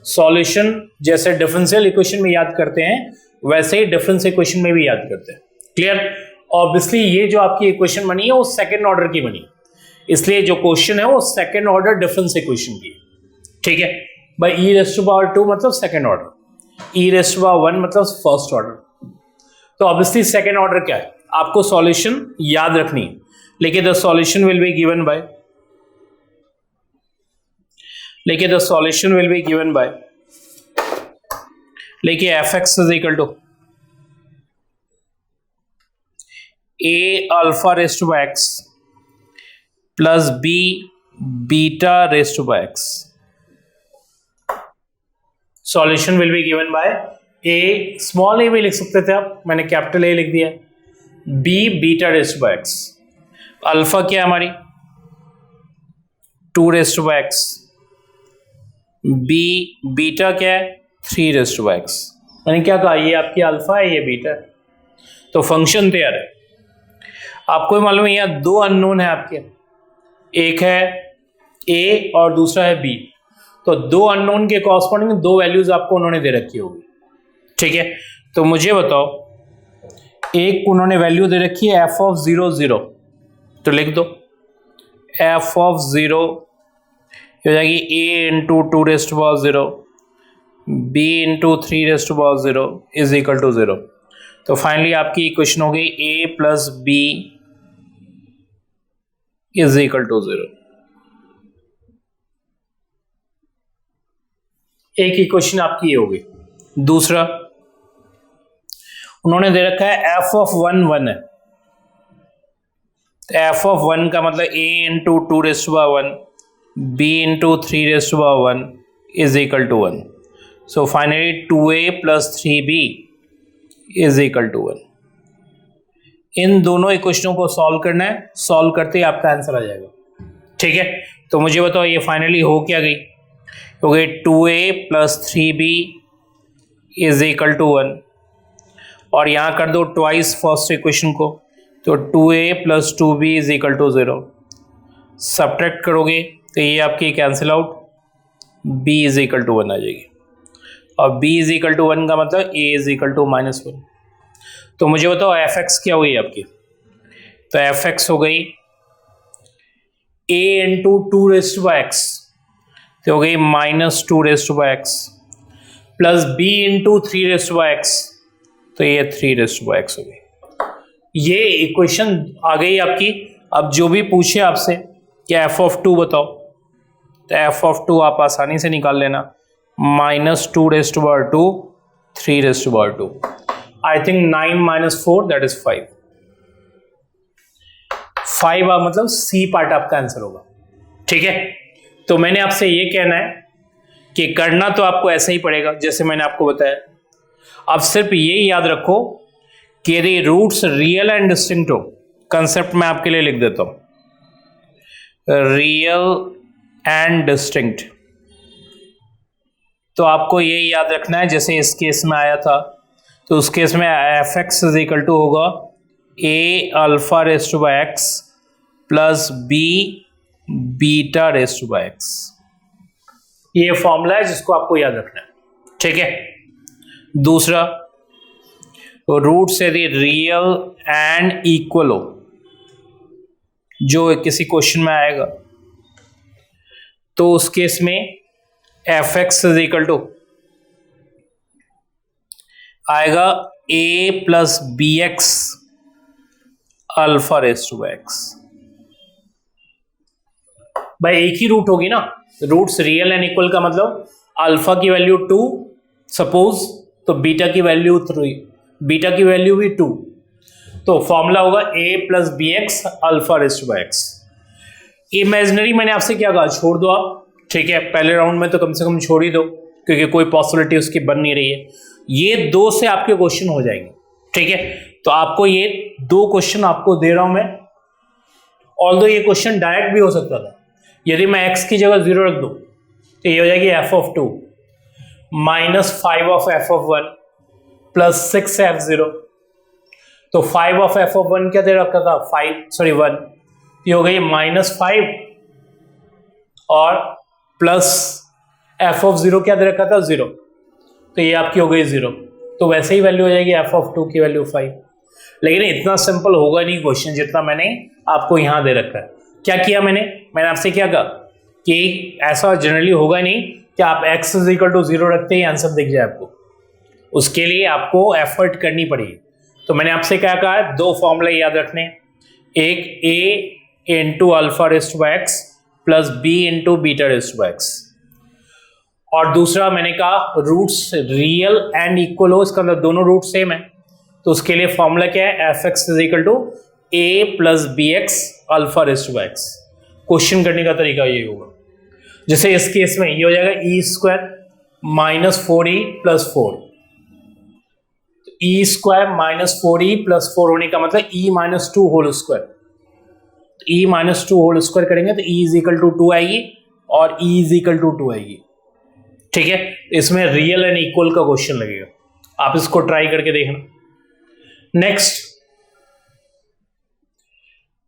सॉल्यूशन जैसे डिफरेंशियल इक्वेशन में याद करते हैं वैसे ही डिफरेंशियल इक्वेशन में भी याद करते हैं। क्लियर? ऑब्वियसली ये जो आपकी इक्वेशन बनी है वो सेकंड ऑर्डर की बनी, इसलिए जो क्वेश्चन है वो सेकंड ऑर्डर डिफरेंशियल इक्वेशन की, ठीक है। By e raise to power 2 मतलब second order, e raise to power 1 मतलब फर्स्ट ऑर्डर। तो ऑब्वियसली सेकंड ऑर्डर क्या है, आपको सॉल्यूशन याद रखनी है। लेकिन the solution will be given by, लेकिन the solution will be given by, लेकिन f x is equal to a alpha raise to by x plus b beta raise to by x. Solution will be given bye A, small ए भी लिख सकते थे आप, मैंने कैपिटल ए लिख दिया, B beta raise to by X. Alpha क्या है हमारी 2 raise to by X, B beta क्या है 3 रेज़ टू बाय एक्स। मैंने क्या कहा, ये आपकी अल्फा है, ये बीटा है, तो फंक्शन तैयार है। आपको मालूम है यहाँ 2 अननोन है आपके, एक है ए और दूसरा है बी, तो 2 अननोन के कॉरस्पॉन्डिंग 2 वैल्यूज आपको उन्होंने दे रखी होगी, ठीक है। तो मुझे बताओ, एक उन्होंने वैल्यू दे रखी है एफ ऑफ 0 0, तो लिख दो एफ ऑफ 0 हो जाएगी a into 2⁻0 b into 3⁻0 is equal to 0। तो फाइनली आपकी इक्वेशन हो गई a plus B is equal to 0। एक इक्वेशन आपकी ये होगी। दूसरा उन्होंने दे रखा है एफ ऑफ 1 1 है, एफ ऑफ 1 का मतलब a into 2⁻1 b into 3⁻1 is equal to 1। So finally 2a plus 3b is equal to 1। इन दोनों इक्वेशनों को सॉल्व करना है, सॉल्व करते ही आपका आंसर आ जाएगा। ठीक है, तो मुझे बताओ ये फाइनली हो क्या गई? हो गई 2a plus 3b is equal to 1, और यहाँ कर दो ट्वाइस फर्स्ट इक्वेशन को, तो 2a plus 2b is equal to 0। Subtract करोगे तो ये आपकी cancel out, b is equal to 1 आ जाएगी, और b इज इक्वल टू 1 का मतलब a इज इक्वल टू -1। तो मुझे बताओ एफ एक्स क्या हुई आपकी? तो एफ एक्स हो गई a इंटू 2⁻x, तो हो गई -2⁻x plus b into 3⁻x, तो ये 3⁻x हो गई। ये इक्वेशन आ गई आपकी। अब जो भी पूछे आपसे कि एफ ऑफ 2 बताओ, तो एफ ऑफ 2 आप आसानी से निकाल लेना, -2⁻2 3⁻2। I think 9 - 4 that is 5। 5 मतलब सी पार्ट आपका आंसर होगा। ठीक है, तो मैंने आपसे ये कहना है कि करना तो आपको ऐसा ही पड़ेगा जैसे मैंने आपको बताया। अब सिर्फ ये याद रखो कि यदि रूट्स रियल एंड डिस्टिंक्ट हो, कंसेप्ट मैं आपके लिए लिख देता हूं, रियल एंड डिस्टिंक्ट, तो आपको ये याद रखना है जैसे इस केस में आया था, तो उस केस में F x is equal to होगा a alpha raise to by x plus b beta raise to by X. ये फॉर्मूला है जिसको आपको याद रखना है। ठीक है, दूसरा रूट्स यदि रियल एंड इक्वल हो, जो किसी क्वेश्चन में आएगा, तो उस केस में F x is equal to आएगा a plus B X alpha raise to X. भाई एक ही रूट होगी ना, रूट्स रियल एंड इक्वल का मतलब अल्फा की वैल्यू 2 सपोज, तो बीटा की वैल्यू 3, बीटा की वैल्यू भी 2, तो फॉर्मूला होगा a plus B X alpha raise to X. Imaginary मैंने आपसे क्या कहा, छोड़ दो आप। ठीक है, पहले राउंड में तो कम से कम छोड़ ही दो, क्योंकि कोई पॉसिबिलिटी उसकी बन नहीं रही है। ये 2 से आपके क्वेश्चन हो जाएंगे। ठीक है, तो आपको ये 2 क्वेश्चन आपको दे रहा हूं मैं, ऑल्दो ये क्वेश्चन डायरेक्ट भी हो सकता था। यदि मैं x की जगह 0 रख दूं तो ये हो जाएगी f of 2 -5 of f of 1 plus 6 f0। तो 5 ऑफ f ऑफ 1 क्या दे रखा था, 1, ये हो गई -5 और प्लस f ऑफ 0 क्या दे रखा था, 0, तो ये आपकी हो गई 0। तो वैसे ही वैल्यू हो जाएगी f ऑफ 2 की वैल्यू 5। लेकिन इतना सिंपल होगा नहीं क्वेश्चन जितना मैंने आपको यहां दे रखा है। क्या किया मैंने आपसे क्या कहा कि ऐसा जनरली होगा नहीं कि आप x इज इक्वल टू 0 रखते ही आंसर दिख जाए आपको, उसके लिए आपको एफर्ट करनी पड़ेगी। तो मैंने आपसे क्या कहा है, 2 फॉर्मूले याद रखने, एक a into alpha raise to by x plus b into beta raise to by x, और दूसरा मैंने कहा रूट्स रियल एंड इक्वल हो, इसका मतलब दोनों रूट सेम है, तो उसके लिए फॉर्मूला क्या है, F x is equal to a plus B X alpha raise to by X. Question करने का तरीका ये होगा, जैसे इस केस में ये हो जाएगा e square -4e plus 4, e square -4e plus 4 होने का मतलब e -2 whole square, e -2 whole square करेंगे तो e इज इक्वल टू 2 आएगी और e इज इक्वल टू 2 आएगी। ठीक है, इसमें रियल एंड इक्वल का क्वेश्चन लगेगा, आप इसको ट्राई करके देखना। नेक्स्ट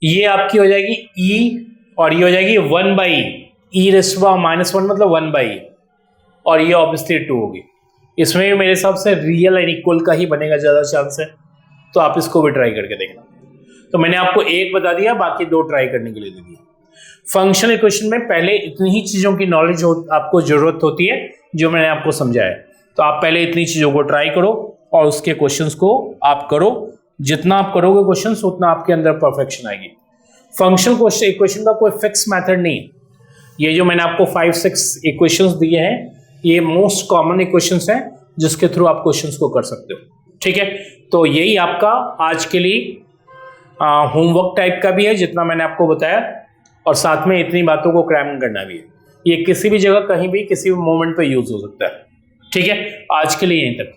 ये आपकी हो जाएगी e और ये हो जाएगी 1/e, e rays to power -1 मतलब 1/e, और ये ऑब्वियसली 2 होगी। इसमें भी मेरे हिसाब से रियल एंड इक्वल का ही बनेगा ज्यादा चांस है, तो आप इसको भी ट्राई करके देखना। तो मैंने आपको एक बता दिया, बाकी 2 ट्राई करने के लिए दे दिया। फंक्शनल इक्वेशन में पहले इतनी ही चीजों की नॉलेज आपको जरूरत होती है जो मैंने आपको समझाया। तो आप पहले इतनी चीजों को ट्राई करो और उसके क्वेश्चंस को आप करो। जितना आप करोगे क्वेश्चंस उतना आपके अंदर परफेक्शन आएगी। फंक्शनल क्वेश्चन इक्वेशन का कोई फिक्स मेथड नहीं है। ये जो मैंने आपको 5-6 इक्वेशंस दिए हैं, ये मोस्ट कॉमन इक्वेशंस हैं जिसके थ्रू आप क्वेश्चंस को कर सकते हो। ठीक है, तो यही आपका आज के लिए होमवर्क टाइप का भी है जितना मैंने आपको बताया, और साथ में इतनी बातों को क्रैम करना भी है। ये किसी भी जगह कहीं भी किसी भी मोमेंट पे यूज हो सकता है। ठीक है, आज के लिए यहीं तक।